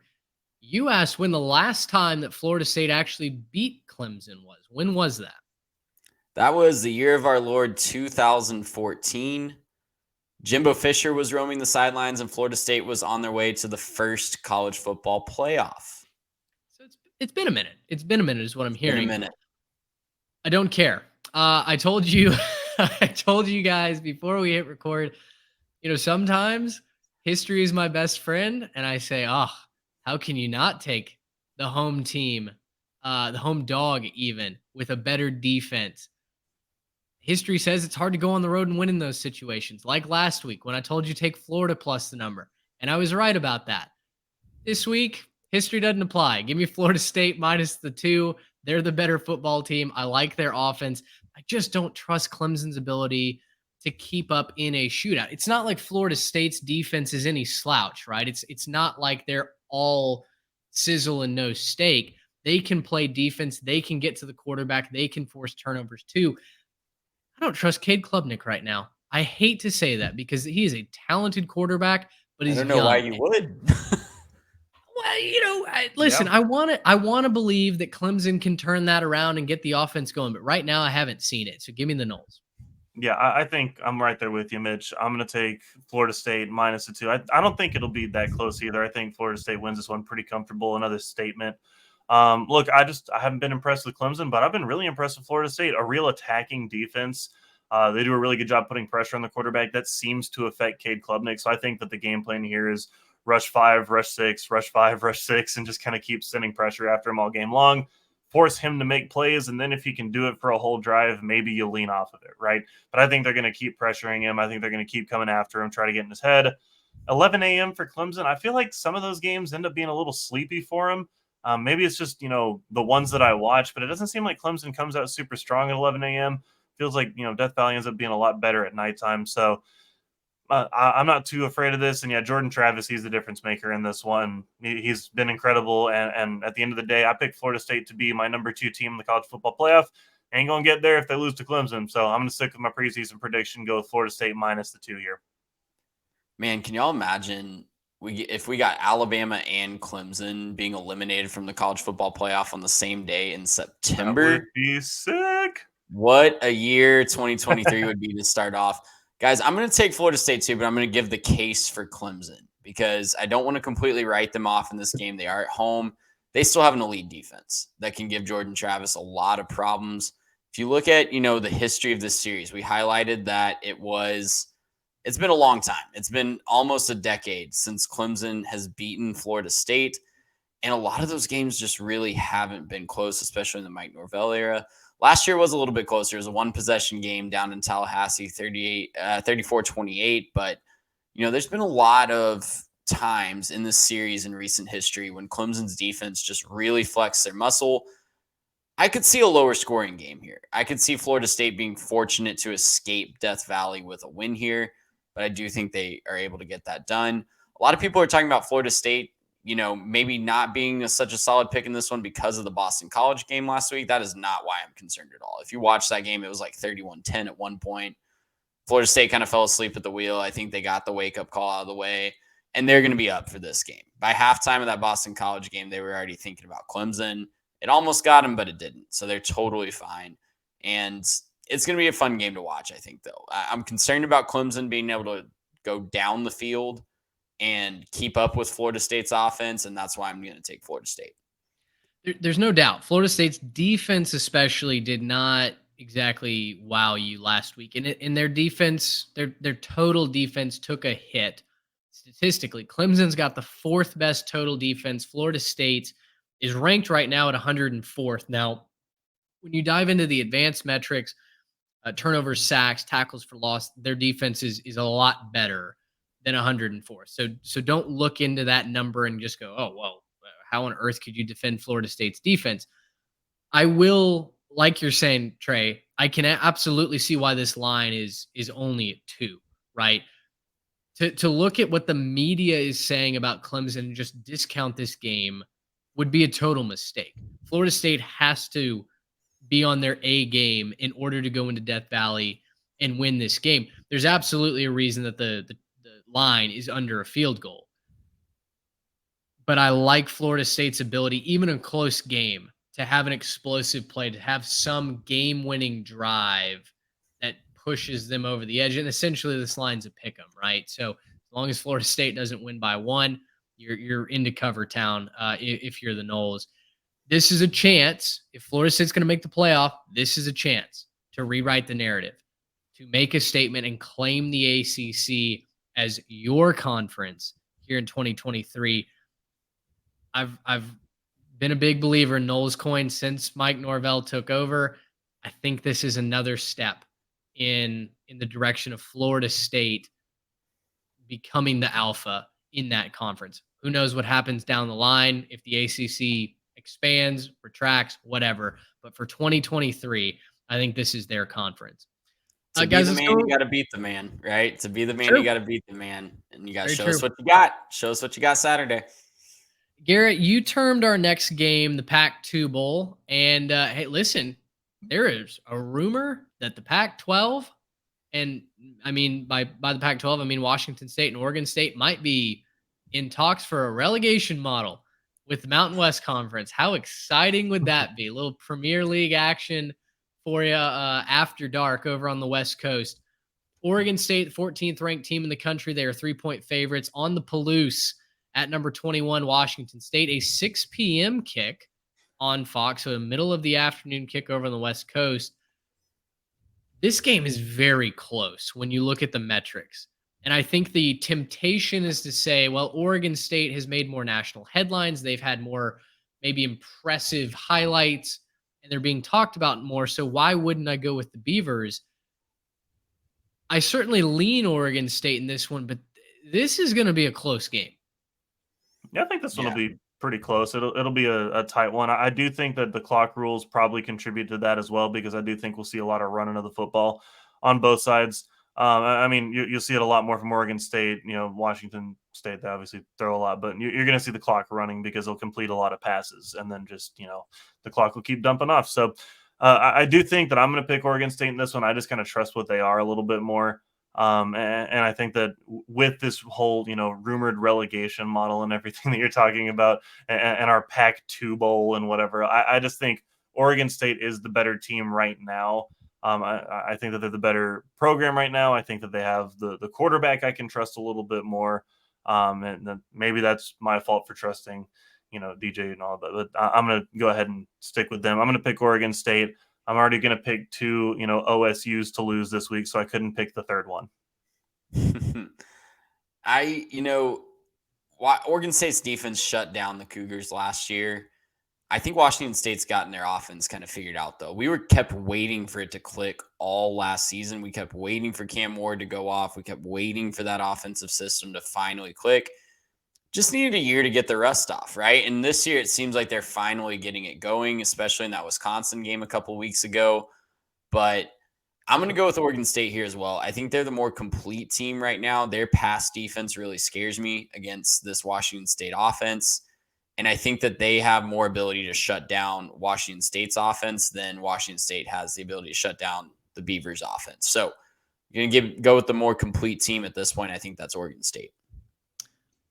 You asked when the last time that Florida State actually beat Clemson was. When was that? That was the year of our Lord 2014. Jimbo Fisher was roaming the sidelines, and Florida State was on their way to the first college football playoff. So it's been a minute. It's been a minute is what I'm hearing. Been a minute. I don't care. I told you, I told you guys before we hit record, sometimes history is my best friend. And I say, how can you not take the home team, the home dog, even with a better defense? History says it's hard to go on the road and win in those situations. Like last week when I told you take Florida plus the number. And I was right about that. This week, history doesn't apply. Give me Florida State minus the 2. They're the better football team. I like their offense. I just don't trust Clemson's ability to keep up in a shootout. It's not like Florida State's defense is any slouch, right? It's not like they're all sizzle and no steak. They can play defense. They can get to the quarterback. They can force turnovers too. I don't trust Cade Klubnik right now. I hate to say that because he is a talented quarterback, but he's I don't know why you would. Well, listen, yeah. I want to believe that Clemson can turn that around and get the offense going, but right now I haven't seen it. So give me the Noles. Yeah, I think I'm right there with you, Mitch. I'm going to take Florida State minus the 2. I don't think it'll be that close either. I think Florida State wins this one pretty comfortable. Another statement. Look, I haven't been impressed with Clemson, but I've been really impressed with Florida State. A real attacking defense. They do a really good job putting pressure on the quarterback. That seems to affect Cade Klubnik. So I think that the game plan here is rush 5, rush 6, rush 5, rush 6, and just kind of keep sending pressure after him all game long. Force him to make plays, and then if he can do it for a whole drive, maybe you lean off of it, right? But I think they're going to keep pressuring him. I think they're going to keep coming after him, try to get in his head. 11 a.m. for Clemson. I feel like some of those games end up being a little sleepy for him. Maybe it's just, the ones that I watch, but it doesn't seem like Clemson comes out super strong at 11 a.m. Feels like, Death Valley ends up being a lot better at nighttime. So I'm not too afraid of this. And yeah, Jordan Travis, he's the difference maker in this one. He's been incredible. And at the end of the day, I picked Florida State to be my number 2 team in the college football playoff. Ain't going to get there if they lose to Clemson. So I'm going to stick with my preseason prediction, go with Florida State minus the 2 here. Man, can y'all imagine if we got Alabama and Clemson being eliminated from the college football playoff on the same day in September? That would be sick. What a year 2023 would be to start off. Guys, I'm going to take Florida State too, but I'm going to give the case for Clemson because I don't want to completely write them off in this game. They are at home. They still have an elite defense that can give Jordan Travis a lot of problems. If you look at, the history of this series, we highlighted that it's been a long time. It's been almost a decade since Clemson has beaten Florida State. And a lot of those games just really haven't been close, especially in the Mike Norvell era. Last year was a little bit closer. It was a one-possession game down in Tallahassee, 34-28. But, there's been a lot of times in this series in recent history when Clemson's defense just really flexed their muscle. I could see a lower scoring game here. I could see Florida State being fortunate to escape Death Valley with a win here, but I do think they are able to get that done. A lot of people are talking about Florida State, maybe not being such a solid pick in this one because of the Boston College game last week. That is not why I'm concerned at all. If you watch that game, it was like 31-10 at one point. Florida State kind of fell asleep at the wheel. I think they got the wake-up call out of the way, and they're going to be up for this game. By halftime of that Boston College game, they were already thinking about Clemson. It almost got them, but it didn't. So they're totally fine. And it's going to be a fun game to watch, I think, though. I'm concerned about Clemson being able to go down the field and keep up with Florida State's offense, and that's why I'm going to take Florida State. There's no doubt. Florida State's defense especially did not exactly wow you last week. And in their defense, their total defense took a hit statistically, Clemson's got the 4th best total defense. Florida State is ranked right now at 104th. Now, when you dive into the advanced metrics, turnovers, sacks, tackles for loss, their defense is a lot better than 104. So don't look into that number and just go, oh, well, how on earth could you defend Florida State's defense? I will, like you're saying, Trey, I can absolutely see why this line is only at 2, right? To look at what the media is saying about Clemson and just discount this game would be a total mistake. Florida State has to be on their A game in order to go into Death Valley and win this game. There's absolutely a reason that the line is under a field goal. But I like Florida State's ability, even in a close game, to have an explosive play, to have some game-winning drive that pushes them over the edge. And essentially, this line's a pick 'em, right? So as long as Florida State doesn't win by 1, you're into cover town if you're the Noles. This is a chance. If Florida State's going to make the playoff, this is a chance to rewrite the narrative, to make a statement and claim the ACC as your conference here in 2023. I've been a big believer in Noles coin since Mike Norvell took over. I think this is another step in the direction of Florida State becoming the alpha in that conference. Who knows what happens down the line if the ACC expands, retracts, whatever. But for 2023, I think this is their conference. To be guys, the man, you got to beat the man, right? To be the man, True. you got to beat the man. And you got to Very show true. us what you got. Show us what you got Saturday. Garrett, you termed our next game the Pac-2 Bowl. And hey, listen, there is a rumor that the Pac-12, and I mean by the Pac-12, I mean Washington State and Oregon State, might be in talks for a relegation model with the Mountain West Conference. How exciting would that be? A little Premier League action for you after dark over on the West Coast. Oregon State, 14th ranked team in the country. They are 3-point favorites on the Palouse at number 21, Washington State. A 6 p.m. kick on Fox, so a middle of the afternoon kick over on the West Coast. This game is very close when you look at the metrics. And I think the temptation is to say, well, Oregon State has made more national headlines. They've had more maybe impressive highlights, and they're being talked about more. So why wouldn't I go with the Beavers? I certainly lean Oregon State in this one, but this is going to be a close game. Yeah, I think this one will be pretty close. It'll be a tight one. I do think that the clock rules probably contribute to that as well, because I do think we'll see a lot of running of the football on both sides. I mean, you'll see it a lot more from Oregon State. You know, Washington State, they obviously throw a lot, but you're going to see the clock running because they'll complete a lot of passes, and then just, you know, the clock will keep dumping off. So I do think that I'm going to pick Oregon State in this one. I just kind of trust what they are a little bit more. And I think that with this whole, you know, rumored relegation model and everything that you're talking about, and our Pac-2 Bowl and whatever, I just think Oregon State is the better team right now. I think that they're the better program right now. I think that they have the quarterback I can trust a little bit more. And then maybe that's my fault for trusting, you know, DJ and all that. But I'm going to go ahead and stick with them. I'm going to pick Oregon State. I'm already going to pick 2, you know, OSUs to lose this week, so I couldn't pick the third one. Oregon State's defense shut down the Cougars last year. I think Washington State's gotten their offense kind of figured out, though. We kept waiting for it to click all last season. We kept waiting for Cam Ward to go off. We kept waiting for that offensive system to finally click. Just needed a year to get the rust off, right? And this year, it seems like they're finally getting it going, especially in that Wisconsin game a couple weeks ago. But I'm going to go with Oregon State here as well. I think they're the more complete team right now. Their pass defense really scares me against this Washington State offense. And I think that they have more ability to shut down Washington State's offense than Washington State has the ability to shut down the Beavers' offense. So you're going to go with the more complete team at this point. I think that's Oregon State.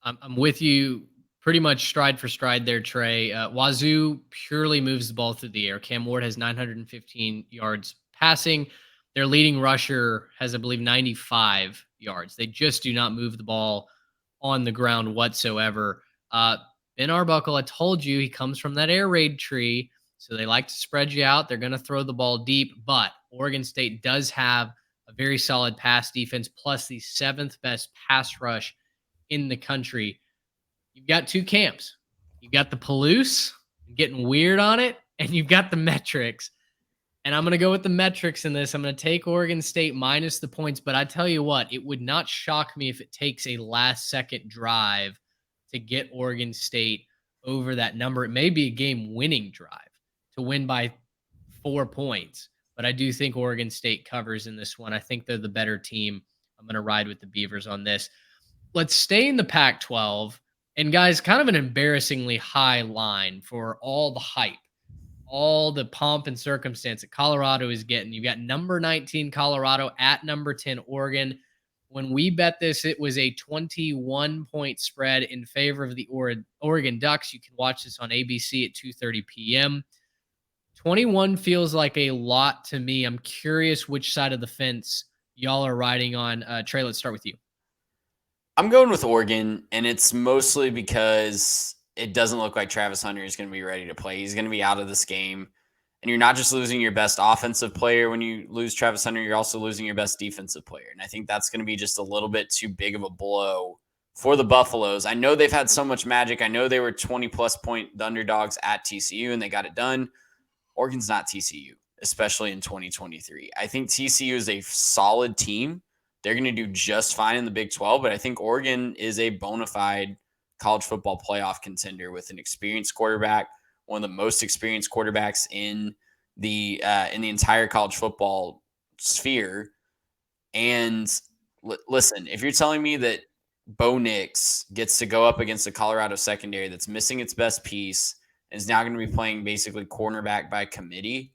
I'm with you pretty much stride for stride there, Trey. Wazoo purely moves the ball through the air. Cam Ward has 915 yards passing. Their leading rusher has, I believe, 95 yards. They just do not move the ball on the ground whatsoever. Ben Arbuckle, I told you, he comes from that air raid tree, so they like to spread you out. They're going to throw the ball deep, but Oregon State does have a very solid pass defense, plus the 7th best pass rush in the country, you've got two camps. You've got the Palouse getting weird on it, and you've got the metrics. And I'm going to go with the metrics in this. I'm going to take Oregon State minus the points, but I tell you what, it would not shock me if it takes a last-second drive to get Oregon State over that number. It may be a game-winning drive to win by 4 points, but I do think Oregon State covers in this one. I think they're the better team. I'm going to ride with the Beavers on this. Let's stay in the Pac-12. And guys, kind of an embarrassingly high line for all the hype, all the pomp and circumstance that Colorado is getting. You've got number 19 Colorado at number 10 Oregon. When we bet this, it was a 21-point spread in favor of the Oregon Ducks. You can watch this on ABC at 2:30 p.m. 21 feels like a lot to me. I'm curious which side of the fence y'all are riding on. Trey, let's start with you. I'm going with Oregon, and it's mostly because it doesn't look like Travis Hunter is going to be ready to play. He's going to be out of this game. And you're not just losing your best offensive player when you lose Travis Hunter, you're also losing your best defensive player. And I think that's going to be just a little bit too big of a blow for the Buffaloes. I know they've had so much magic. I know they were 20-plus point underdogs at TCU, and they got it done. Oregon's not TCU, especially in 2023. I think TCU is a solid team. They're going to do just fine in the Big 12, but I think Oregon is a bona fide college football playoff contender with an experienced quarterback, one of the most experienced quarterbacks in the entire college football sphere. And listen, if you're telling me that Bo Nix gets to go up against a Colorado secondary that's missing its best piece and is now going to be playing basically cornerback by committee,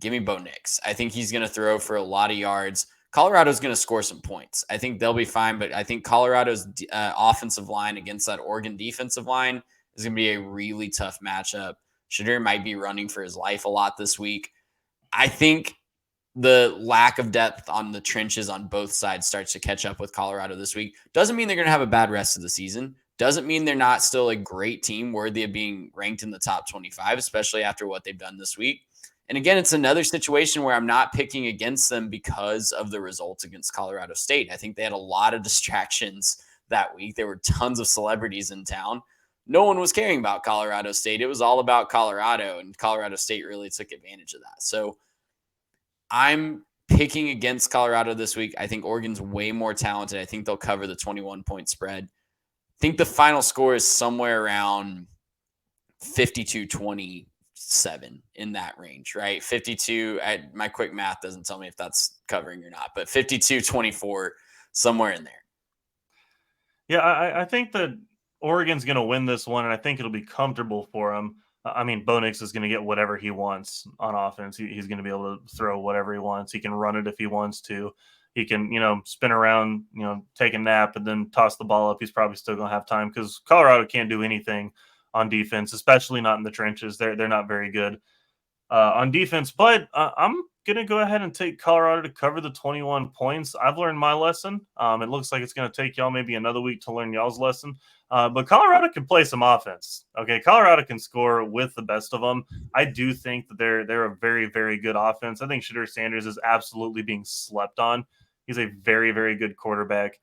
give me Bo Nix. I think he's going to throw for a lot of yards. Colorado's going to score some points. I think they'll be fine, but I think Colorado's offensive line against that Oregon defensive line is going to be a really tough matchup. Shedeur might be running for his life a lot this week. I think the lack of depth on the trenches on both sides starts to catch up with Colorado this week. Doesn't mean they're going to have a bad rest of the season. Doesn't mean they're not still a great team worthy of being ranked in the top 25, especially after what they've done this week. And again, it's another situation where I'm not picking against them because of the results against Colorado State. I think they had a lot of distractions that week. There were tons of celebrities in town. No one was caring about Colorado State. It was all about Colorado, and Colorado State really took advantage of that. So I'm picking against Colorado this week. I think Oregon's way more talented. I think they'll cover the 21-point spread. I think the final score is somewhere around 52-27 in that range, right? 52, my quick math doesn't tell me if that's covering or not, but 52-24, somewhere in there. Yeah, I think that Oregon's going to win this one, and I think it'll be comfortable for him. I mean, Bo Nix is going to get whatever he wants on offense. He's going to be able to throw whatever he wants. He can run it if he wants to. He can, spin around, take a nap and then toss the ball up. He's probably still going to have time because Colorado can't do anything on defense, especially not in the trenches. They're not very good on defense. But I'm going to go ahead and take Colorado to cover the 21 points. I've learned my lesson. It looks like it's going to take y'all maybe another week to learn y'all's lesson. But Colorado can play some offense. Okay, Colorado can score with the best of them. I do think that they're a very, very good offense. I think Shedeur Sanders is absolutely being slept on. He's a very, very good quarterback.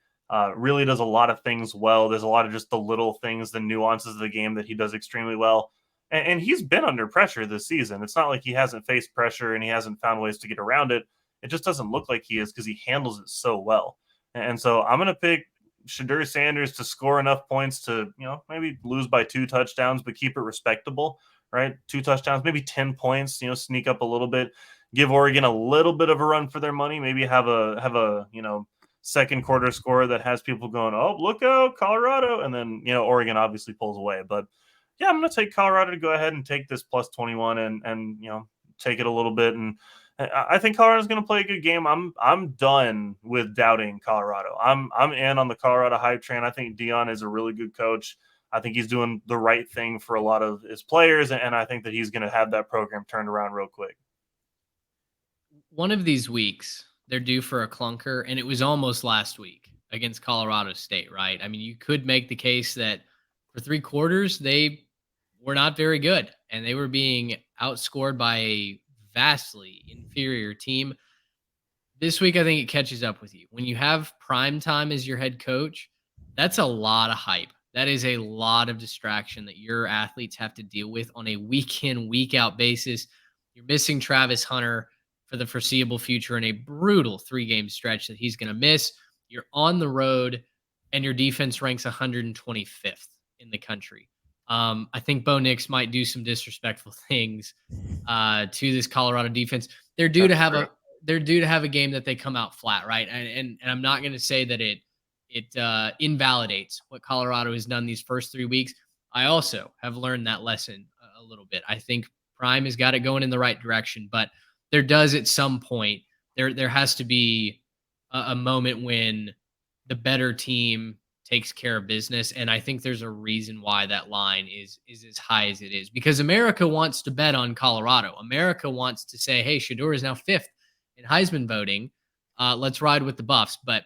Really does a lot of things well. There's a lot of just the little things, the nuances of the game that he does extremely well. And he's been under pressure this season. It's not like he hasn't faced pressure and he hasn't found ways to get around it. It just doesn't look like he is because he handles it so well. And so I'm going to pick Shedeur Sanders to score enough points to, maybe lose by 2 touchdowns, but keep it respectable, right? 2 touchdowns, maybe 10 points, sneak up a little bit, give Oregon a little bit of a run for their money, maybe have a second quarter score that has people going, oh, look out, Colorado. And then, Oregon obviously pulls away. But yeah, I'm going to take Colorado to go ahead and take this plus 21 and take it a little bit. And I think Colorado's going to play a good game. I'm done with doubting Colorado. I'm in on the Colorado hype train. I think Dion is a really good coach. I think he's doing the right thing for a lot of his players, and I think that he's going to have that program turned around real quick. One of these weeks, they're due for a clunker, and it was almost last week against Colorado State, right? I mean, you could make the case that for 3 quarters, they were not very good, and they were being outscored by a vastly inferior team. This week, I think it catches up with you. When you have Primetime as your head coach, That's a lot of hype. That is a lot of distraction that your athletes have to deal with on a week in, week out basis. You're missing Travis Hunter for the foreseeable future in a brutal 3-game stretch that he's going to miss. You're on the road, and your defense ranks 125th in the country. I think Bo Nix might do some disrespectful things to this Colorado defense. They're due to have a game that they come out flat, right? And I'm not going to say that it invalidates what Colorado has done these first 3 weeks. I also have learned that lesson a little bit. I think Prime has got it going in the right direction, but there does at some point there has to be a moment when the better team takes care of business, and I think there's a reason why that line is as high as it is, because America wants to bet on Colorado. America wants to say, "Hey, Shedeur is now 5th in Heisman voting. Let's ride with the Buffs." But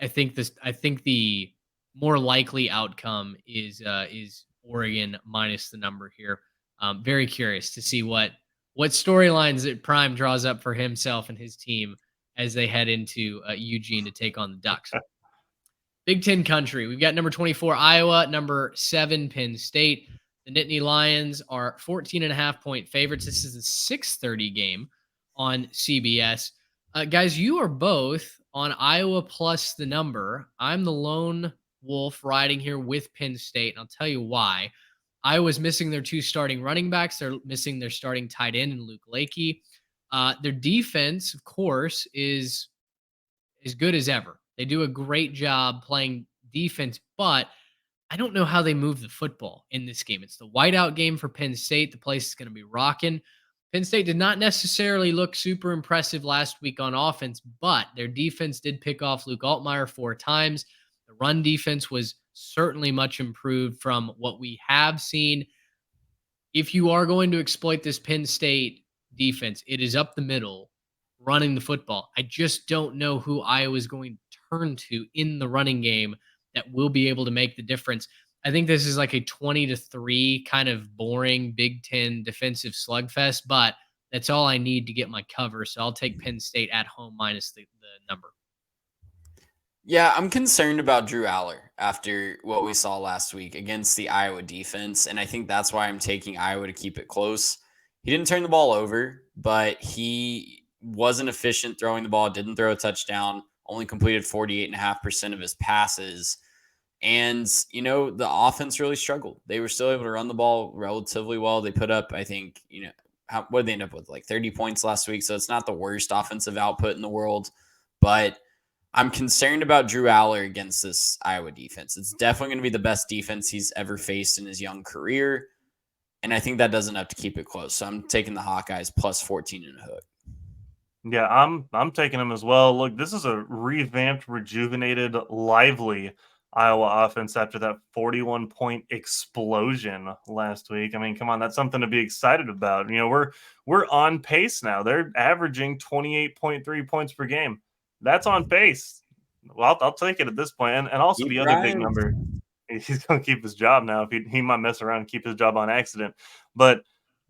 I think the more likely outcome is Oregon minus the number here. Very curious to see what storylines that Prime draws up for himself and his team as they head into Eugene to take on the Ducks. Big Ten country. We've got number 24 Iowa, number 7 Penn State. The Nittany Lions are 14.5-point favorites. This is a 6:30 game on CBS. Guys, you are both on Iowa plus the number. I'm the lone wolf riding here with Penn State, and I'll tell you why. Iowa's missing their 2 starting running backs. They're missing their starting tight end in Luke Lakey. Their defense, of course, is as good as ever. They do a great job playing defense, but I don't know how they move the football in this game. It's the whiteout game for Penn State. The place is going to be rocking. Penn State did not necessarily look super impressive last week on offense, but their defense did pick off Luke Altmaier 4 times. The run defense was certainly much improved from what we have seen. If you are going to exploit this Penn State defense, it is up the middle running the football. I just don't know who Iowa is going to turn to in the running game that will be able to make the difference. I think this is like a 20-3 kind of boring Big Ten defensive slugfest, but that's all I need to get my cover. So I'll take Penn State at home minus the number. Yeah, I'm concerned about Drew Aller after what we saw last week against the Iowa defense, and I think that's why I'm taking Iowa to keep it close. He didn't turn the ball over, but he wasn't efficient throwing the ball, didn't throw a touchdown, only completed 48.5% of his passes. And, the offense really struggled. They were still able to run the ball relatively well. They put up, I think, what did they end up with? Like 30 points last week. So it's not the worst offensive output in the world. But I'm concerned about Drew Aller against this Iowa defense. It's definitely going to be the best defense he's ever faced in his young career. And I think that does enough to keep it close. So I'm taking the Hawkeyes plus 14 and a hook. Yeah, I'm taking them as well. Look, this is a revamped, rejuvenated, lively Iowa offense after that 41-point explosion last week. I mean, come on, that's something to be excited about. We're on pace now. They're averaging 28.3 points per game. That's on pace. Well, I'll take it at this point. And also the other big number, he's going to keep his job now. If he might mess around and keep his job on accident. But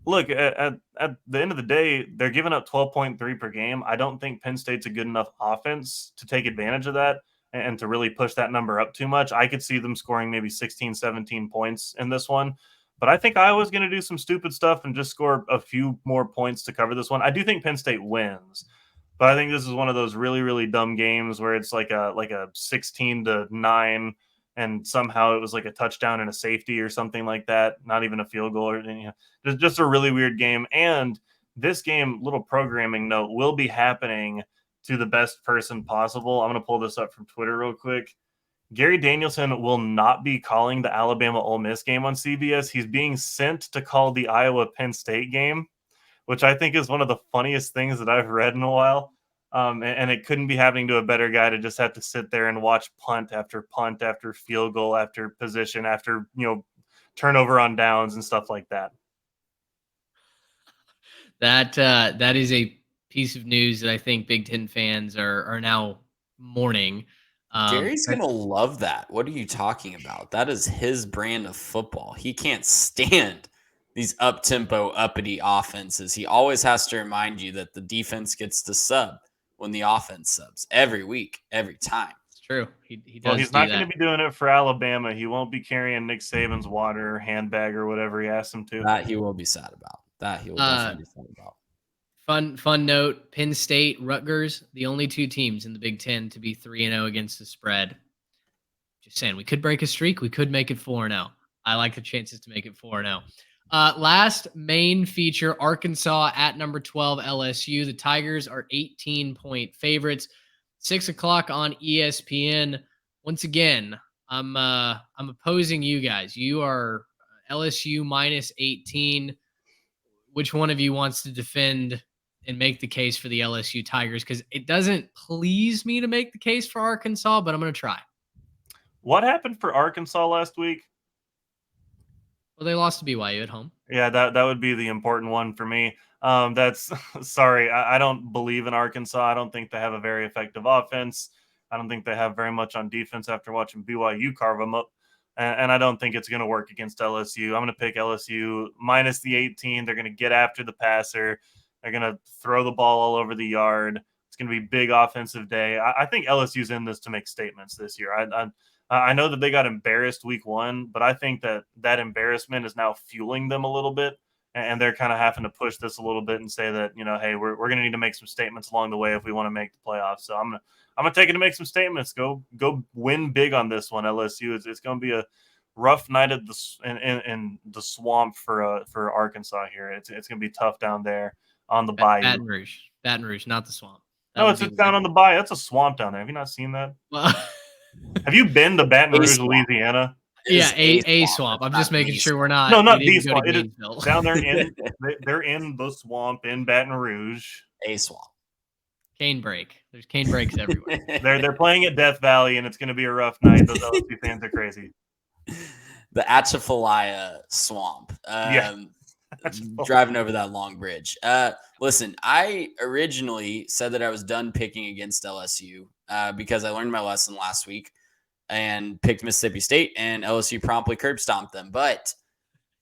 look, at the end of the day, they're giving up 12.3 per game. I don't think Penn State's a good enough offense to take advantage of that and to really push that number up too much. I could see them scoring maybe 16, 17 points in this one. But I think Iowa's going to do some stupid stuff and just score a few more points to cover this one. I do think Penn State wins. But I think this is one of those really, really dumb games where it's like a 16-9, and somehow it was like a touchdown and a safety or something like that. Not even a field goal, or just a really weird game. And this game, little programming note, will be happening to the best person possible. I'm going to pull this up from Twitter real quick. Gary Danielson will not be calling the Alabama Ole Miss game on CBS. He's being sent to call the Iowa Penn State game, which I think is one of the funniest things that I've read in a while. And it couldn't be happening to a better guy to just have to sit there and watch punt after field goal, after position, after, turnover on downs and stuff like that. That is a piece of news that I think Big Ten fans are now mourning. Gary's going to love that. What are you talking about? That is his brand of football. He can't stand these up-tempo, uppity offenses. He always has to remind you that the defense gets to sub when the offense subs every week, every time. true. He does. Well, he's do not that. going to be doing it for Alabama. He won't be carrying Nick Saban's water or handbag or whatever he asked him to. That he will be sad about. That he will definitely be sad about. Fun note: Penn State, Rutgers, the only two teams in the Big Ten to be 3-0 against the spread. Just saying, we could break a streak. We could make it 4-0. I like the chances to make it 4-0. Last main feature: Arkansas at number 12, LSU. The Tigers are 18-point favorites. 6:00 on ESPN. Once again, I'm opposing you guys. You are LSU minus 18. Which one of you wants to defend and make the case for the LSU Tigers? Because it doesn't please me to make the case for Arkansas, but I'm going to try. What happened for Arkansas last week? Well, they lost to BYU at home. Yeah, that would be the important one for me. That's sorry. I don't believe in Arkansas. I don't think they have a very effective offense. I don't think they have very much on defense after watching BYU carve them up. And I don't think it's going to work against LSU. I'm going to pick LSU minus the 18. They're going to get after the passer. They're going to throw the ball all over the yard. It's going to be a big offensive day. I think LSU's in this to make statements this year. I know that they got embarrassed week 1, but I think that embarrassment is now fueling them a little bit. And they're kind of having to push this a little bit and say that, hey, we're going to need to make some statements along the way if we want to make the playoffs. So I'm gonna take it to make some statements. Go win big on this one, LSU. It's going to be a rough night in the swamp for Arkansas here. It's going to be tough down there on the bayou. Baton Rouge, not the swamp. No, it's down on the bayou. That's a swamp down there. Have you not seen that? Well, have you been to Baton Rouge, Louisiana? Yeah, a swamp. I'm just making sure we're not. No, not the swamp. It is down there they're in the swamp in Baton Rouge. A swamp. Cane break. There's cane breaks everywhere. They're playing at Death Valley, and it's going to be a rough night. Those LSU fans are crazy. The Atchafalaya swamp. Driving over that long bridge. Listen, I originally said that I was done picking against LSU because I learned my lesson last week and picked Mississippi State, and LSU promptly curb stomped them. But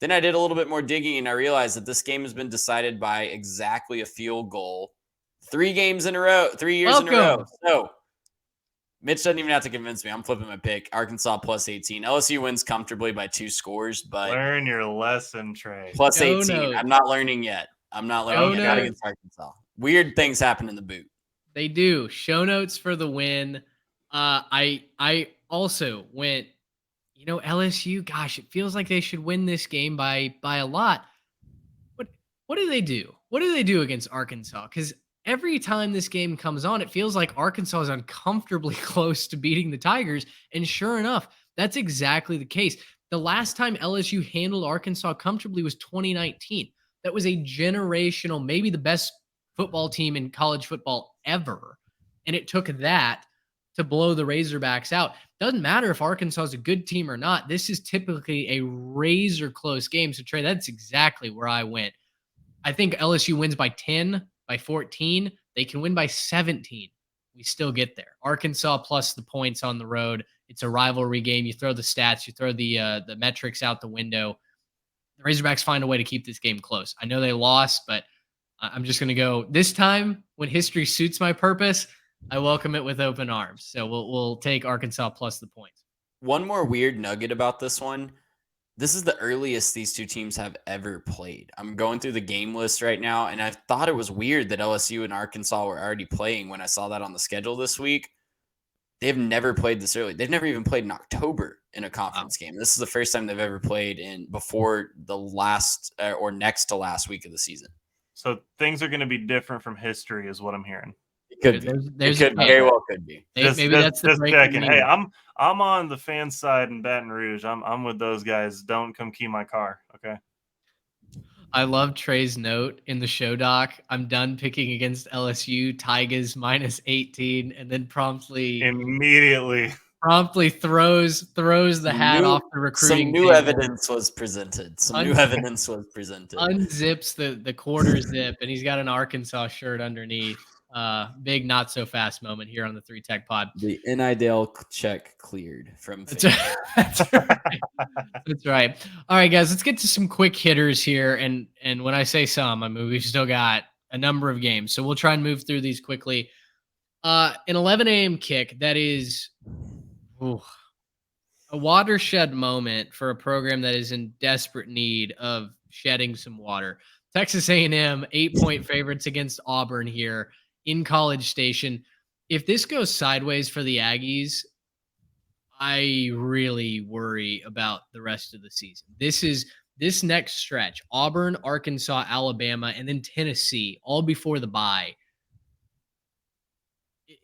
then I did a little bit more digging, and I realized that this game has been decided by exactly a field goal 3 years in a row. So Mitch doesn't even have to convince me. I'm flipping my pick. Arkansas plus 18. LSU wins comfortably by 2 scores, but learn your lesson, Trey. Plus 18. I'm not learning yet. I'm not learning yet. Not against Arkansas. Weird things happen in the boot. They do. Show notes for the win. I also went, LSU, gosh, it feels like they should win this game by a lot. What do they do? What do they do against Arkansas? Because every time this game comes on, it feels like Arkansas is uncomfortably close to beating the Tigers. And sure enough, that's exactly the case. The last time LSU handled Arkansas comfortably was 2019. That was a generational, maybe the best football team in college football ever. And it took that to blow the Razorbacks out. Doesn't matter if Arkansas is a good team or not. This is typically a razor close game. So, Trey, that's exactly where I went. I think LSU wins by 10, by 14. They can win by 17. We still get there. Arkansas plus the points on the road. It's a rivalry game. You throw the stats, you throw the metrics out the window. The Razorbacks find a way to keep this game close. I know they lost, but I'm just going to go this time when history suits my purpose. I welcome it with open arms. So we'll take Arkansas plus the points. One more weird nugget about this one. This is the earliest these two teams have ever played. I'm going through the game list right now, and I thought it was weird that LSU and Arkansas were already playing when I saw that on the schedule this week. They've never played this early. They've never even played in October in a conference game. This is the first time they've ever played before the last or next to last week of the season. So things are going to be different from history is what I'm hearing. It could be. It could very well could be. Maybe that's the checking. Hey, I'm on the fan side in Baton Rouge. I'm with those guys. Don't come key my car. Okay. I love Trey's note in the show doc. I'm done picking against LSU. Tigers minus 18, and then immediately throws the hat off the recruiting. Some new evidence was presented. Unzips the quarter zip, and he's got an Arkansas shirt underneath. Big not so fast moment here on the 3 Tech Pod. The NIL check cleared from. That's right. That's right. All right, guys, let's get to some quick hitters here. And when I say some, I mean we've still got a number of games, so we'll try and move through these quickly. An 11 a.m. kick that is Ooh, a watershed moment for a program that is in desperate need of shedding some water. Texas A&M 8-point favorites against Auburn here in College Station. If this goes sideways for the Aggies, I really worry about the rest of the season. This next stretch: Auburn, Arkansas, Alabama, and then Tennessee, all before the bye.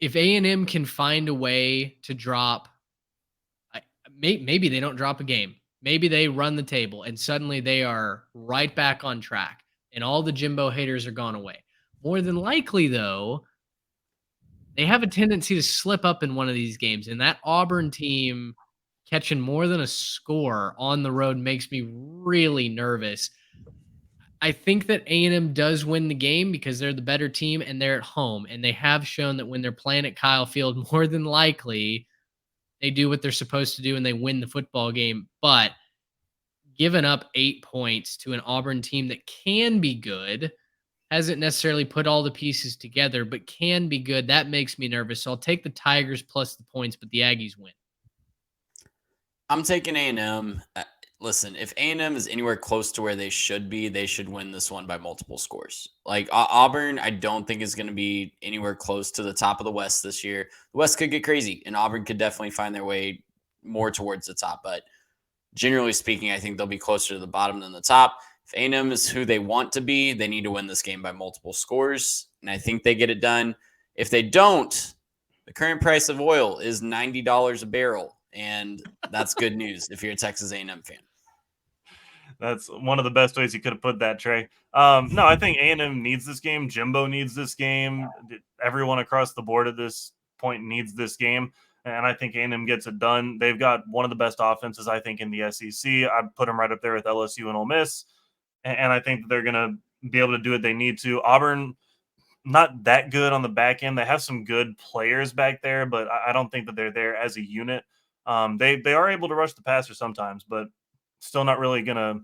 If A&M can find a way to drop, maybe they don't drop a game. Maybe they run the table and suddenly they are right back on track and all the Jimbo haters are gone away. More than likely, though, they have a tendency to slip up in one of these games. And that Auburn team catching more than a score on the road makes me really nervous. I think that A&M does win the game because they're the better team and they're at home. And they have shown that when they're playing at Kyle Field, more than likely they do what they're supposed to do and they win the football game. But giving up 8 points to an Auburn team that can be good, hasn't necessarily put all the pieces together, but can be good, that makes me nervous. So I'll take the Tigers plus the points, but the Aggies win. I'm taking A&M. Listen, if A&M is anywhere close to where they should be, they should win this one by multiple scores. Like Auburn, I don't think is going to be anywhere close to the top of the West this year. The West could get crazy, and Auburn could definitely find their way more towards the top. But generally speaking, I think they'll be closer to the bottom than the top. If A&M is who they want to be, they need to win this game by multiple scores, and I think they get it done. If they don't, the current price of oil is $90 a barrel, and that's good news if you're a Texas A&M fan. That's one of the best ways you could have put that, Trey. No, I think A&M needs this game. Jimbo needs this game. Everyone across the board at this point needs this game. And I think A&M gets it done. They've got one of the best offenses, I think, in the SEC. I'd put them right up there with LSU and Ole Miss. And I think that they're going to be able to do what they need to. Auburn, not that good on the back end. They have some good players back there, but I don't think that they're there as a unit. They are able to rush the passer sometimes, but still not really gonna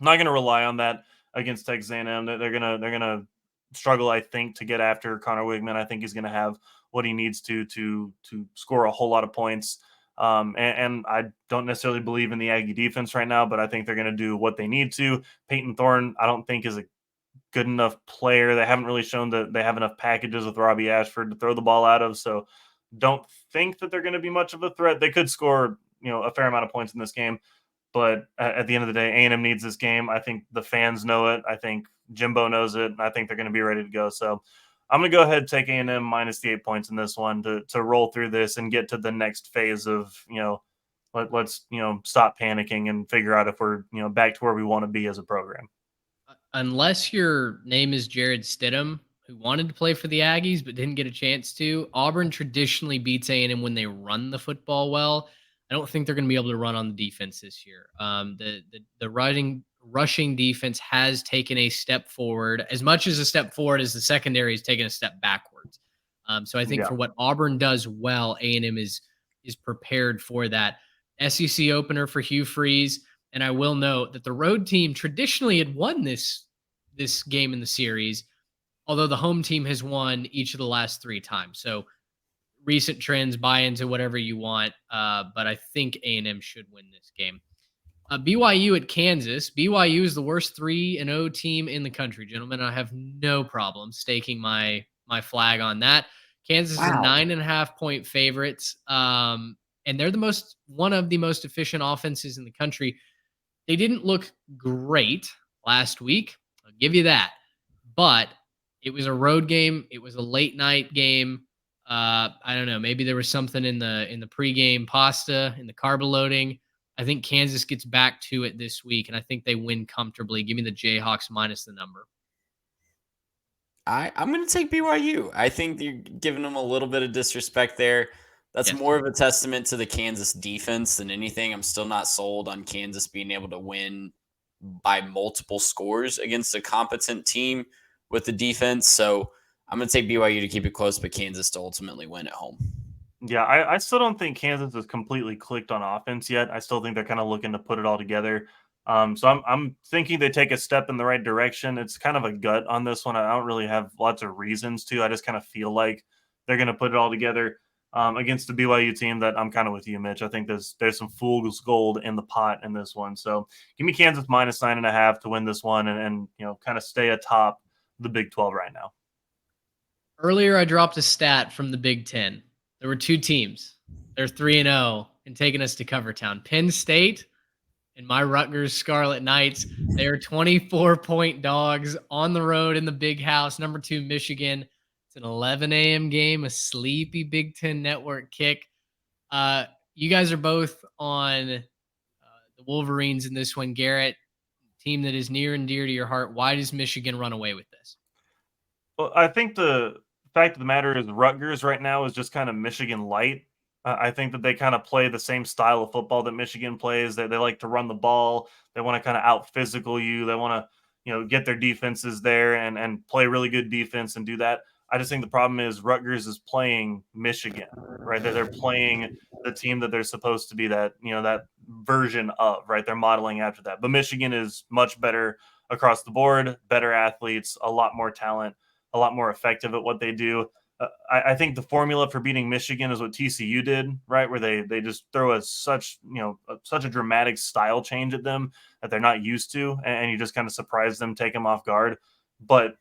rely on that against Texas A&M. They're gonna struggle, I think, to get after Connor Wigman. I think he's gonna have what he needs to score a whole lot of points. And I don't necessarily believe in the Aggie defense right now, but I think they're gonna do what they need to. Peyton Thorne, I don't think is a good enough player. They haven't really shown that they have enough packages with Robbie Ashford to throw the ball out of. So don't think that they're going to be much of a threat. They could score, a fair amount of points in this game. But at the end of the day, A&M needs this game. I think the fans know it. I think Jimbo knows it. And I think they're going to be ready to go. So I'm going to go ahead and take A&M minus the 8 points in this one to roll through this and get to the next phase of, let's stop panicking and figure out if we're, back to where we want to be as a program. Unless your name is Jared Stidham, who wanted to play for the Aggies but didn't get a chance to, Auburn traditionally beats A&M when they run the football well. I don't think they're going to be able to run on the defense this year. The rushing defense has taken a step forward, as much as a step forward as the secondary has taken a step backwards. So I think for what Auburn does well, A&M is prepared for that. SEC opener for Hugh Freeze, and I will note that the road team traditionally had won this game in the series, although the home team has won each of the last 3 times. So recent trends, buy into whatever you want, but I think A&M should win this game. BYU at Kansas. BYU is the worst 3-0 team in the country, gentlemen. I have no problem staking my flag on that. Kansas is 9.5-point favorites, and they're one of the most efficient offenses in the country. They didn't look great last week. I'll give you that, but it was a road game. It was a late night game. I don't know. Maybe there was something in the pregame pasta, in the carb loading. I think Kansas gets back to it this week, and I think they win comfortably. Give me the Jayhawks minus the number. I'm going to take BYU. I think you're giving them a little bit of disrespect there. That's more of a testament to the Kansas defense than anything. I'm still not sold on Kansas being able to win by multiple scores against a competent team with the defense. So I'm going to take BYU to keep it close, but Kansas to ultimately win at home. Yeah, I still don't think Kansas has completely clicked on offense yet. I still think they're kind of looking to put it all together. So I'm thinking they take a step in the right direction. It's kind of a gut on this one. I don't really have lots of reasons to. I just kind of feel like they're going to put it all together. against the BYU team that I'm kind of with you, Mitch. I think there's some fool's gold in the pot in this one. So give me Kansas minus 9.5 to win this one and kind of stay atop the Big 12 right now. Earlier, I dropped a stat from the Big Ten. There were 2 teams. They're 3-0 and taking us to Covertown. Penn State and my Rutgers Scarlet Knights. They are 24-point dogs on the road in the Big House. Number 2, Michigan. It's an 11 a.m. game, a sleepy Big Ten Network kick. You guys are both on the Wolverines in this one. Garrett, team that is near and dear to your heart. Why does Michigan run away with this? Well, I think the fact of the matter is Rutgers right now is just kind of Michigan light. I think that they kind of play the same style of football that Michigan plays. They like to run the ball. They want to kind of out physical you. They want to, get their defenses there and play really good defense and do that. I just think the problem is Rutgers is playing Michigan, right? They're playing the team that they're supposed to be that version of, right? They're modeling after that. But Michigan is much better across the board, better athletes, a lot more talent, a lot more effective at what they do. I think the formula for beating Michigan is what TCU did, right? Where they just throw such a dramatic style change at them that they're not used to, and you just kind of surprise them, take them off guard. But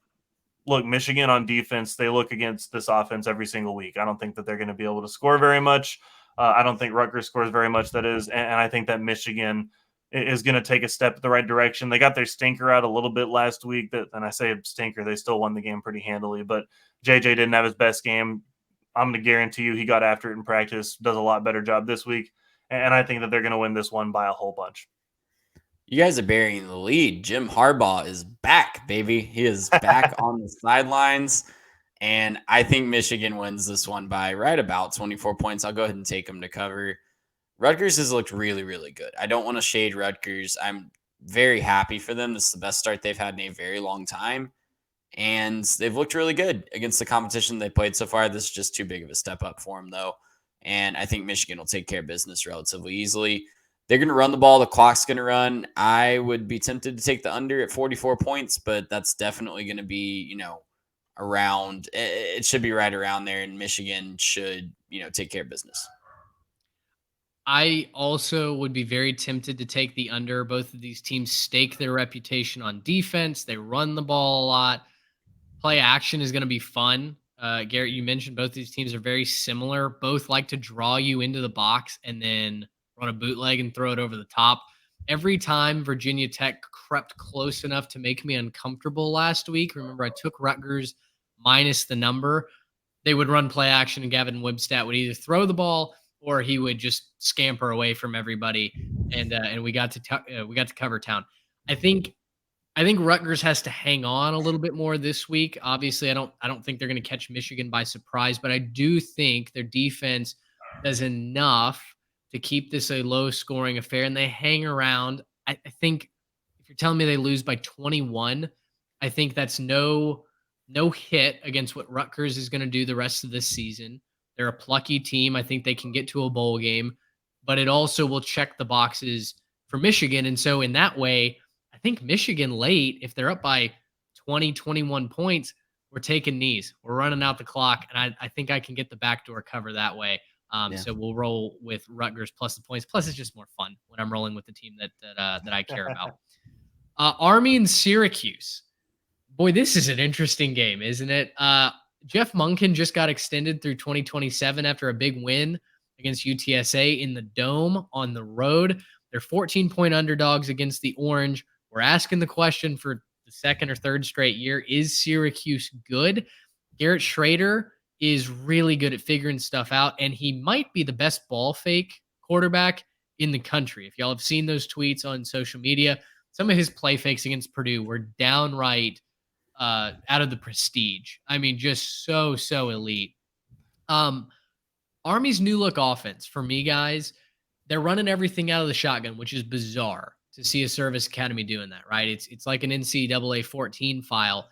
look, Michigan on defense, they look against this offense every single week. I don't think that they're going to be able to score very much. I don't think Rutgers scores very much, that is, and I think that Michigan is going to take a step in the right direction. They got their stinker out a little bit last week, and I say stinker, they still won the game pretty handily, but JJ didn't have his best game. I'm going to guarantee you he got after it in practice, does a lot better job this week, and I think that they're going to win this one by a whole bunch. You guys are burying the lead. Jim Harbaugh is back, baby. He is back on the sidelines, and I think Michigan wins this one by right about 24 points. I'll go ahead and take them to cover. Rutgers has looked really, really good. I don't want to shade Rutgers. I'm very happy for them. This is the best start they've had in a very long time. And they've looked really good against the competition they played so far. This is just too big of a step up for them, though. And I think Michigan will take care of business relatively easily. They're going to run the ball. The clock's going to run. I would be tempted to take the under at 44 points, but that's definitely going to be, around. It should be right around there, and Michigan should, take care of business. I also would be very tempted to take the under. Both of these teams stake their reputation on defense. They run the ball a lot. Play action is going to be fun. Garrett, you mentioned both these teams are very similar. Both like to draw you into the box and then run a bootleg and throw it over the top. Every time Virginia Tech crept close enough to make me uncomfortable last week, remember I took Rutgers minus the number, they would run play action and Gavin Wimsatt would either throw the ball or he would just scamper away from everybody, and we got to Covertown. I think Rutgers has to hang on a little bit more this week. Obviously, I don't think they're going to catch Michigan by surprise, but I do think their defense does enough to keep this a low-scoring affair, and they hang around. I think if you're telling me they lose by 21, I think that's no hit against what Rutgers is going to do the rest of this season. They're a plucky team. I think they can get to a bowl game, but it also will check the boxes for Michigan. And so in that way, I think Michigan late, if they're up by 20, 21 points, we're taking knees. We're running out the clock, and I think I can get the backdoor cover that way. So we'll roll with Rutgers plus the points. Plus, it's just more fun when I'm rolling with the team that I care about. Army and Syracuse. Boy, this is an interesting game, isn't it? Jeff Monken just got extended through 2027 after a big win against UTSA in the Dome on the road. They're 14-point underdogs against the Orange. We're asking the question for the second or third straight year, is Syracuse good? Garrett Schrader is really good at figuring stuff out, and he might be the best ball fake quarterback in the country. If y'all have seen those tweets on social media, some of his play fakes against Purdue were downright out of the prestige. I mean, just so elite. Army's new look offense for me, guys, they're running everything out of the shotgun, which is bizarre to see a service academy doing that, right? It's like an NCAA 14 file,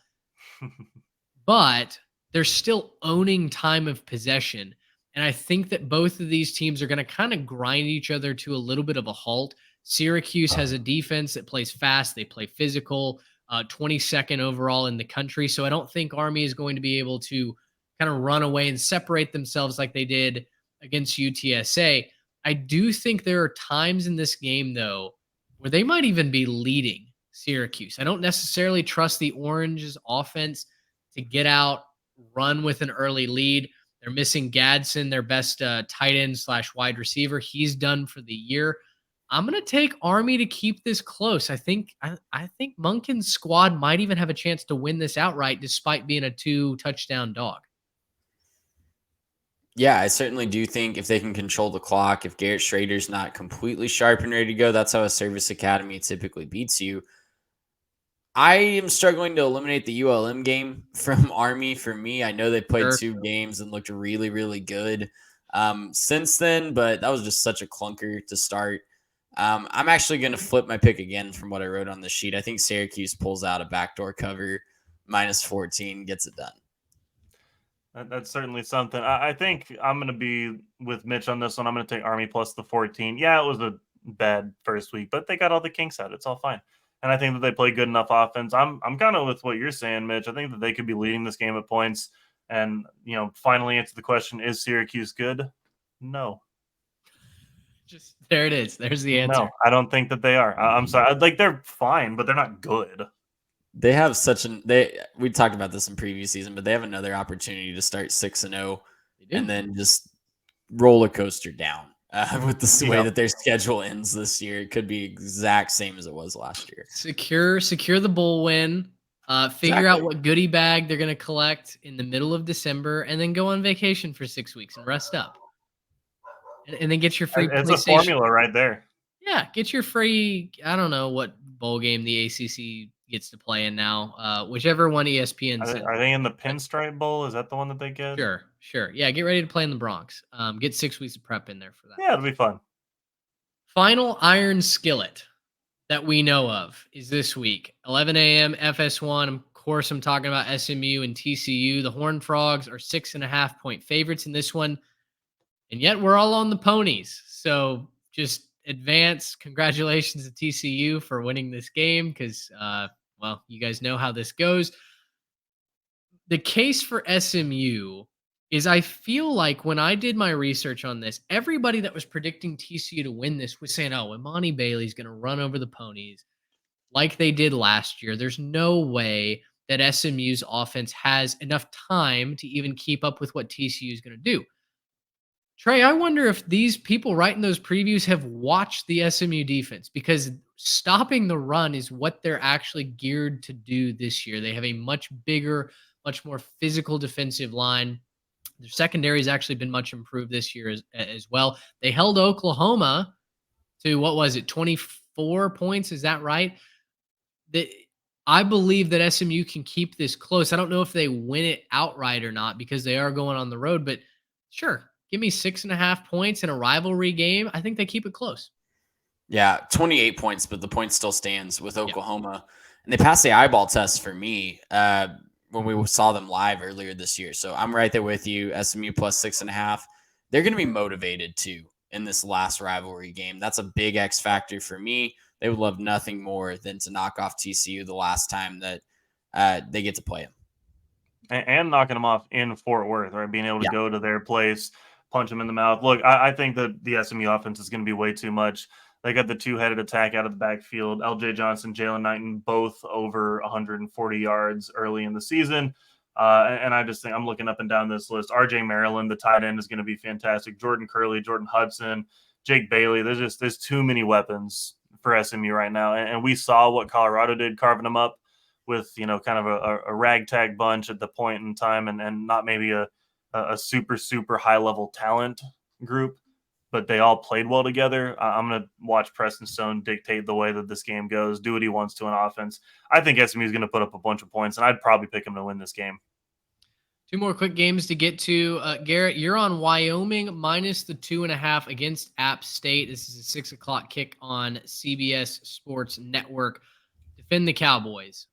but they're still owning time of possession. And I think that both of these teams are going to kind of grind each other to a little bit of a halt. Syracuse has a defense that plays fast. They play physical, 22nd overall in the country. So I don't think Army is going to be able to kind of run away and separate themselves like they did against UTSA. I do think there are times in this game, though, where they might even be leading Syracuse. I don't necessarily trust the Orange's offense to get out, run with an early lead. They're missing Gadsden, their best tight end / wide receiver. He's done for the year. I'm going to take Army to keep this close. I think Monken's squad might even have a chance to win this outright despite being a 2-touchdown dog. Yeah, I certainly do think if they can control the clock, if Garrett Schrader's not completely sharp and ready to go, that's how a service academy typically beats you. I am struggling to eliminate the ULM game from Army for me. I know they played 2 games and looked really, really good since then, but that was just such a clunker to start. I'm actually going to flip my pick again from what I wrote on the sheet. I think Syracuse pulls out a backdoor cover, -14, gets it done. That's certainly something. I think I'm going to be with Mitch on this one. I'm going to take Army plus the 14. Yeah, it was a bad first week, but they got all the kinks out. It's all fine. And I think that they play good enough offense. I'm kind of with what you're saying, Mitch. I think that they could be leading this game at points. And, finally answer the question, is Syracuse good? No. Just there it is. There's the answer. No, I don't think that they are. I'm sorry. Like, they're fine, but they're not good. They have we talked about this in previous season, but they have another opportunity to start 6-0 and then just roller coaster down with the way that their schedule ends this year. It could be exact same as it was last year. Secure the bowl win, figure out what goodie bag they're going to collect in the middle of December, and then go on vacation for 6 weeks and rest up. And then get your free It's PlayStation. a formula right there. Yeah, get your free, I don't know what bowl game the ACC gets to play in now. Whichever one ESPN sends. Are they in the Pinstripe Bowl? Is that the one that they get? Sure. Yeah, get ready to play in the Bronx. Get 6 weeks of prep in there for that. Yeah, it'll be fun. Final Iron Skillet that we know of is this week. 11 a.m. FS1. Of course, I'm talking about SMU and TCU. The Horned Frogs are 6.5-point favorites in this one. And yet we're all on the ponies. So just advance congratulations to TCU for winning this game because, you guys know how this goes. The case for SMU is I feel like when I did my research on this, everybody that was predicting TCU to win this was saying, Imani Bailey's going to run over the ponies like they did last year. There's no way that SMU's offense has enough time to even keep up with what TCU is going to do. Trey, I wonder if these people writing those previews have watched the SMU defense because stopping the run is what they're actually geared to do this year. They have a much bigger, much more physical defensive line. Their secondary has actually been much improved this year as well. They held Oklahoma to, 24 points? Is that right? I believe that SMU can keep this close. I don't know if they win it outright or not because they are going on the road, but sure. Give me 6.5 points in a rivalry game. I think they keep it close. Yeah, 28 points, but the point still stands with Oklahoma. Yeah. And they passed the eyeball test for me when we saw them live earlier this year. So I'm right there with you. SMU plus 6.5. They're going to be motivated too in this last rivalry game. That's a big X factor for me. They would love nothing more than to knock off TCU the last time that they get to play them. And knocking them off in Fort Worth, right? Being able to go to their place, punch them in the mouth. Look, I think that the SMU offense is going to be way too much. They got the 2-headed attack out of the backfield. LJ Johnson, Jalen Knighton, both over 140 yards early in the season. And I just think I'm looking up and down this list. RJ Maryland, the tight end, is going to be fantastic. Jordan Curley, Jordan Hudson, Jake Bailey. There's too many weapons for SMU right now. And we saw what Colorado did, carving them up with, kind of a ragtag bunch at the point in time and not maybe a super, super high-level talent group, but they all played well together. I'm going to watch Preston Stone dictate the way that this game goes, do what he wants to on offense. I think SMU is going to put up a bunch of points, and I'd probably pick him to win this game. 2 more quick games to get to. Garrett, you're on Wyoming minus the 2.5 against App State. This is a 6 o'clock kick on CBS Sports Network. Defend the Cowboys.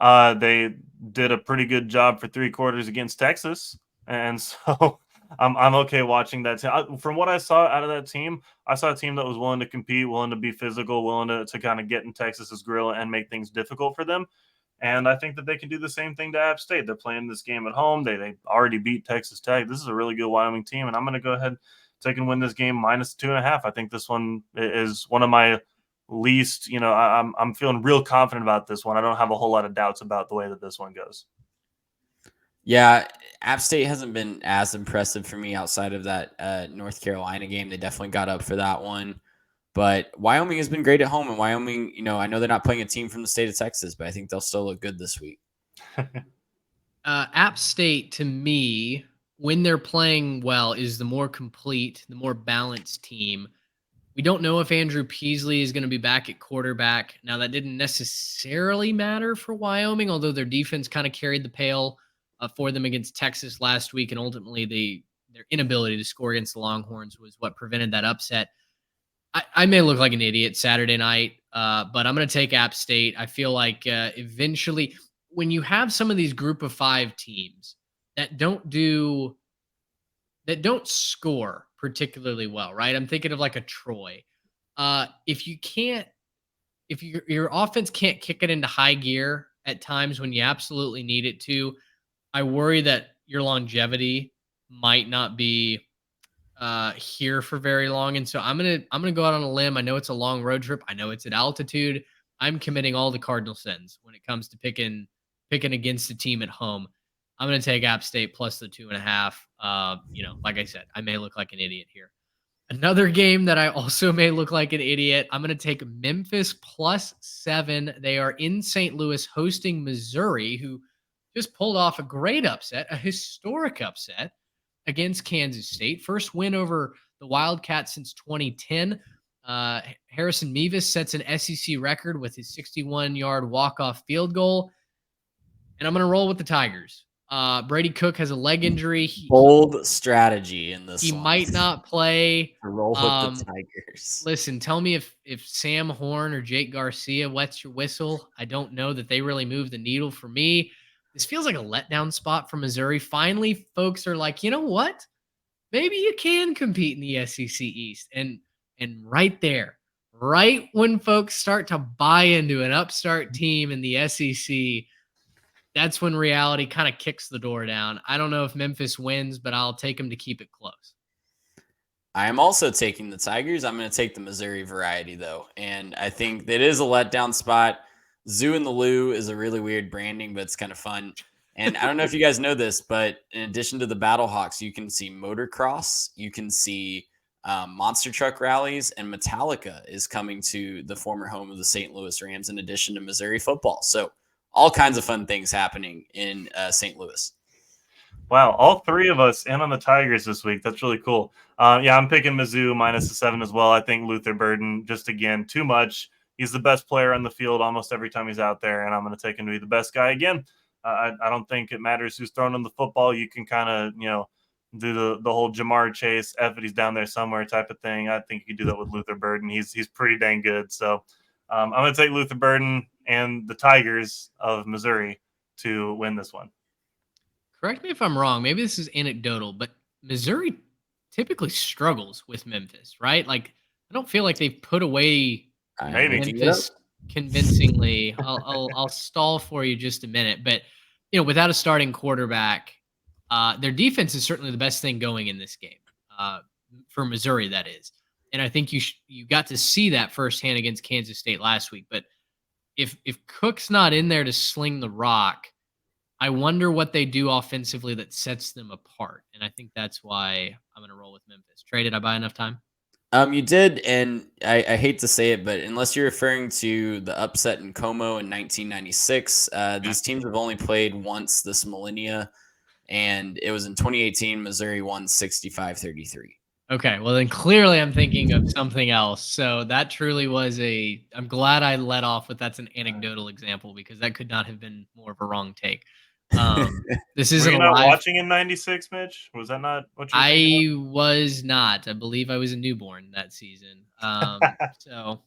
They did a pretty good job for 3 quarters against Texas. And so I'm okay watching that team. From what I saw out of that team, I saw a team that was willing to compete, willing to be physical, willing to kind of get in Texas's grill and make things difficult for them. And I think that they can do the same thing to App State. They're playing this game at home. They already beat Texas Tech. This is a really good Wyoming team, and I'm going to go ahead, take and win this game -2.5. I think this one is one of my least. I'm feeling real confident about this one. I don't have a whole lot of doubts about the way that this one goes. Yeah, App State hasn't been as impressive for me outside of that North Carolina game. They definitely got up for that one. But Wyoming has been great at home, and Wyoming, I know they're not playing a team from the state of Texas, but I think they'll still look good this week. App State, to me, when they're playing well, is the more complete, the more balanced team. We don't know if Andrew Peasley is going to be back at quarterback. Now, that didn't necessarily matter for Wyoming, although their defense kind of carried the pail for them against Texas last week, and ultimately their inability to score against the Longhorns was what prevented that upset. I may look like an idiot Saturday night, but I'm going to take App State. I feel like eventually, when you have some of these group of 5 teams that don't score particularly well, right? I'm thinking of like a Troy. If your offense can't kick it into high gear at times when you absolutely need it to, I worry that your longevity might not be here for very long. And so I'm gonna go out on a limb. I know it's a long road trip. I know it's at altitude. I'm committing all the cardinal sins when it comes to picking against a team at home. I'm gonna take App State plus the 2.5. Like I said, I may look like an idiot here. Another game that I also may look like an idiot. I'm gonna take Memphis +7. They are in St. Louis hosting Missouri, who just pulled off a great upset, a historic upset against Kansas State. First win over the Wildcats since 2010. Harrison Mevis sets an SEC record with his 61-yard walk-off field goal. And I'm going to roll with the Tigers. Brady Cook has a leg injury. Bold strategy in this He one. might not play. Roll with the Tigers. Listen, tell me if Sam Horn or Jake Garcia wets your whistle. I don't know that they really move the needle for me. This feels like a letdown spot for Missouri. Finally, folks are like, you know what? Maybe you can compete in the SEC East. And right there, right when folks start to buy into an upstart team in the SEC, that's when reality kind of kicks the door down. I don't know if Memphis wins, but I'll take them to keep it close. I am also taking the Tigers. I'm going to take the Missouri variety, though. And I think that is a letdown spot. Zoo in the Lou is a really weird branding, but it's kind of fun. And I don't know if you guys know this, but in addition to the Battlehawks, you can see motocross, you can see monster truck rallies, and Metallica is coming to the former home of the St. Louis Rams in addition to Missouri football. So all kinds of fun things happening in St. Louis. Wow, all 3 of us in on the Tigers this week. That's really cool. I'm picking Mizzou -7 as well. I think Luther Burden, just again, too much. He's the best player on the field almost every time he's out there, and I'm going to take him to be the best guy again. I don't think it matters who's throwing him the football. You can kind of, do the whole Jamar Chase, if he's down there somewhere type of thing. I think you could do that with Luther Burden. He's pretty dang good. So I'm going to take Luther Burden and the Tigers of Missouri to win this one. Correct me if I'm wrong. Maybe this is anecdotal, but Missouri typically struggles with Memphis, right? Like, I don't feel like they've put away Maybe. Memphis convincingly. I'll stall for you just a minute, but without a starting quarterback, their defense is certainly the best thing going in this game for Missouri. That is, and I think you got to see that firsthand against Kansas State last week. But if Cook's not in there to sling the rock, I wonder what they do offensively that sets them apart. And I think that's why I'm going to roll with Memphis. Trey, did I buy enough time? You did, and I hate to say it, but unless you're referring to the upset in Como in 1996, these teams have only played once this millennia, and it was in 2018. Missouri won 65-33. Okay, well then clearly I'm thinking of something else. So that truly was I'm glad I let off with that's an anecdotal example because that could not have been more of a wrong take. This isn't Were you not live. watching in 96, Mitch? Was that not what you were was not. I believe I was a newborn that season. So,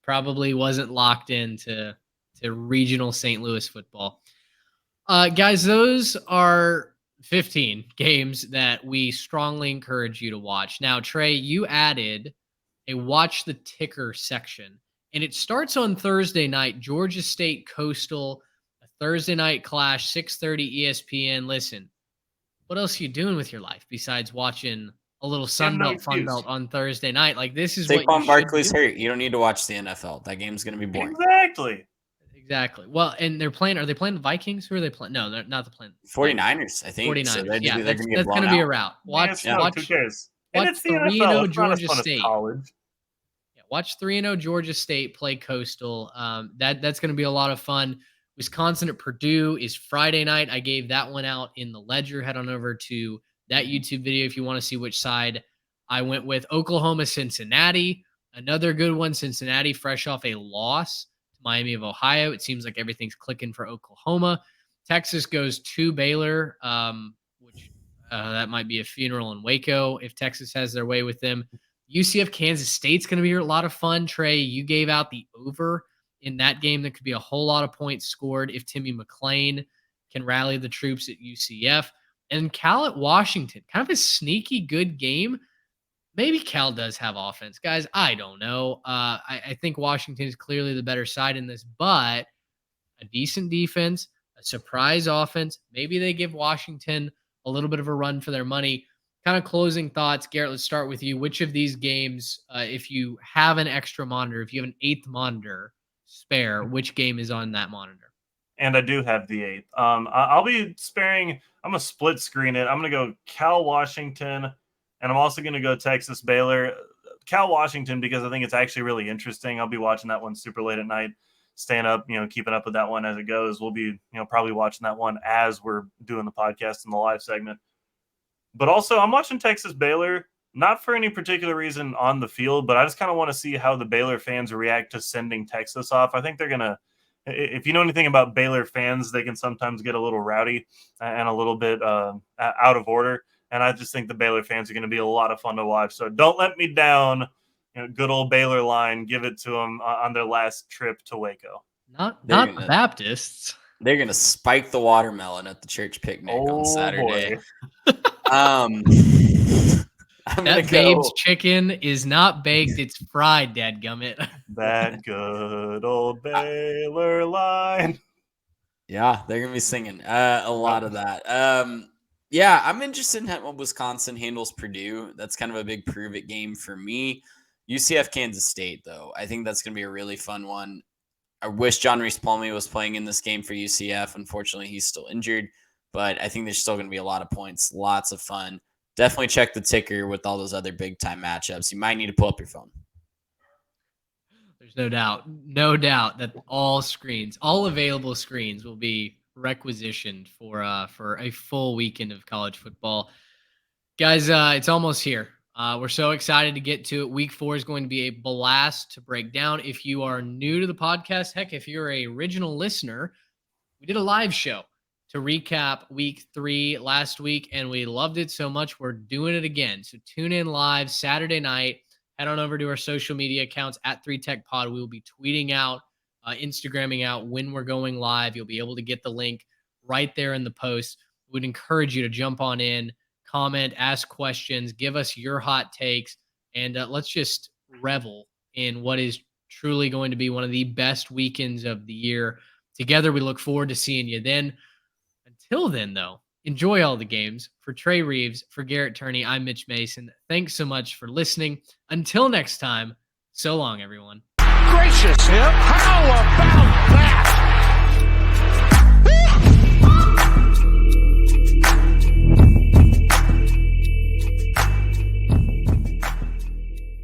probably wasn't locked into regional St. Louis football. Guys, those are 15 games that we strongly encourage you to watch. Now, Trey, you added a watch the ticker section, and it starts on Thursday night, Georgia State Coastal, a Thursday night clash, 6:30 ESPN. Listen, what else are you doing with your life besides watching a little Sunbelt Funbelt on Thursday night? Like, this is what you Saquon should Barkley's do. hurt. You don't need to watch the NFL. That game's going to be boring. Exactly. Well, and they're playing. Are they playing the Vikings? Who are they playing? No, they're not the playing. 49ers, I think. 49ers. So That's they're going to be a rout. Watch who cares? And watch it's the NFL. 3-0 It's not as Georgia fun as State. college. Yeah, watch 3-0 Georgia State play Coastal. That's going to be a lot of fun. Wisconsin at Purdue is Friday night. I gave that one out in the Ledger. Head on over to that YouTube video if you want to see which side I went with. Oklahoma, Cincinnati, another good one. Cincinnati fresh off a loss to Miami of Ohio. It seems like everything's clicking for Oklahoma. Texas goes to Baylor, which that might be a funeral in Waco if Texas has their way with them. UCF Kansas State's going to be a lot of fun. Trey, you gave out the over in that game. That could be a whole lot of points scored if Timmy McClain can rally the troops at UCF. And Cal at Washington, kind of a sneaky good game. Maybe Cal does have offense. Guys, I don't know. I think Washington is clearly the better side in this, but a decent defense, a surprise offense. Maybe they give Washington a little bit of a run for their money. Kind of closing thoughts. Garrett, let's start with you. Which of these games, if you have an extra monitor, if you have an 8th monitor spare, which game is on that monitor? And I do have the 8th. I'll be sparing. I'm going to split screen it. I'm going to go Cal Washington, and I'm also going to go Texas Baylor. Cal Washington, because I think it's actually really interesting. I'll be watching that one super late at night, staying up, keeping up with that one as it goes. We'll be, probably watching that one as we're doing the podcast in the live segment. But also, I'm watching Texas Baylor, not for any particular reason on the field, but I just kind of want to see how the Baylor fans react to sending Texas off. I think they're going to, if you know anything about Baylor fans, they can sometimes get a little rowdy and a little bit out of order. And I just think the Baylor fans are going to be a lot of fun to watch. So don't let me down. Good old Baylor line. Give it to them on their last trip to Waco. Not the Baptists. They're going to spike the watermelon at the church picnic on Saturday. That Babe's chicken is not baked. It's fried, dadgummit. That good old Baylor line. Yeah, they're going to be singing a lot of that. Yeah, I'm interested in how Wisconsin handles Purdue. That's kind of a big prove-it game for me. UCF Kansas State, though. I think that's going to be a really fun one. I wish John Reese Plumlee was playing in this game for UCF. Unfortunately, he's still injured. But I think there's still going to be a lot of points, lots of fun. Definitely check the ticker with all those other big-time matchups. You might need to pull up your phone. There's no doubt that all available screens will be requisitioned for a full weekend of college football. Guys, it's almost here. We're so excited to get to it. Week 4 is going to be a blast to break down. If you are new to the podcast, heck, if you're an original listener, we did a live show to recap week 3 last week, and we loved it so much we're doing it again. So tune in live Saturday night. Head on over to our social media accounts at 3TechPod. We will be tweeting out, Instagramming out when we're going live. You'll be able to get the link right there in the post. We would encourage you to jump on in, comment, ask questions, give us your hot takes, and let's just revel in what is truly going to be one of the best weekends of the year. Together, we look forward to seeing you then. Until then, though, enjoy all the games. For Trey Reeves, for Garrett Turney, I'm Mitch Mason. Thanks so much for listening. Until next time, so long, everyone. Gracious, how about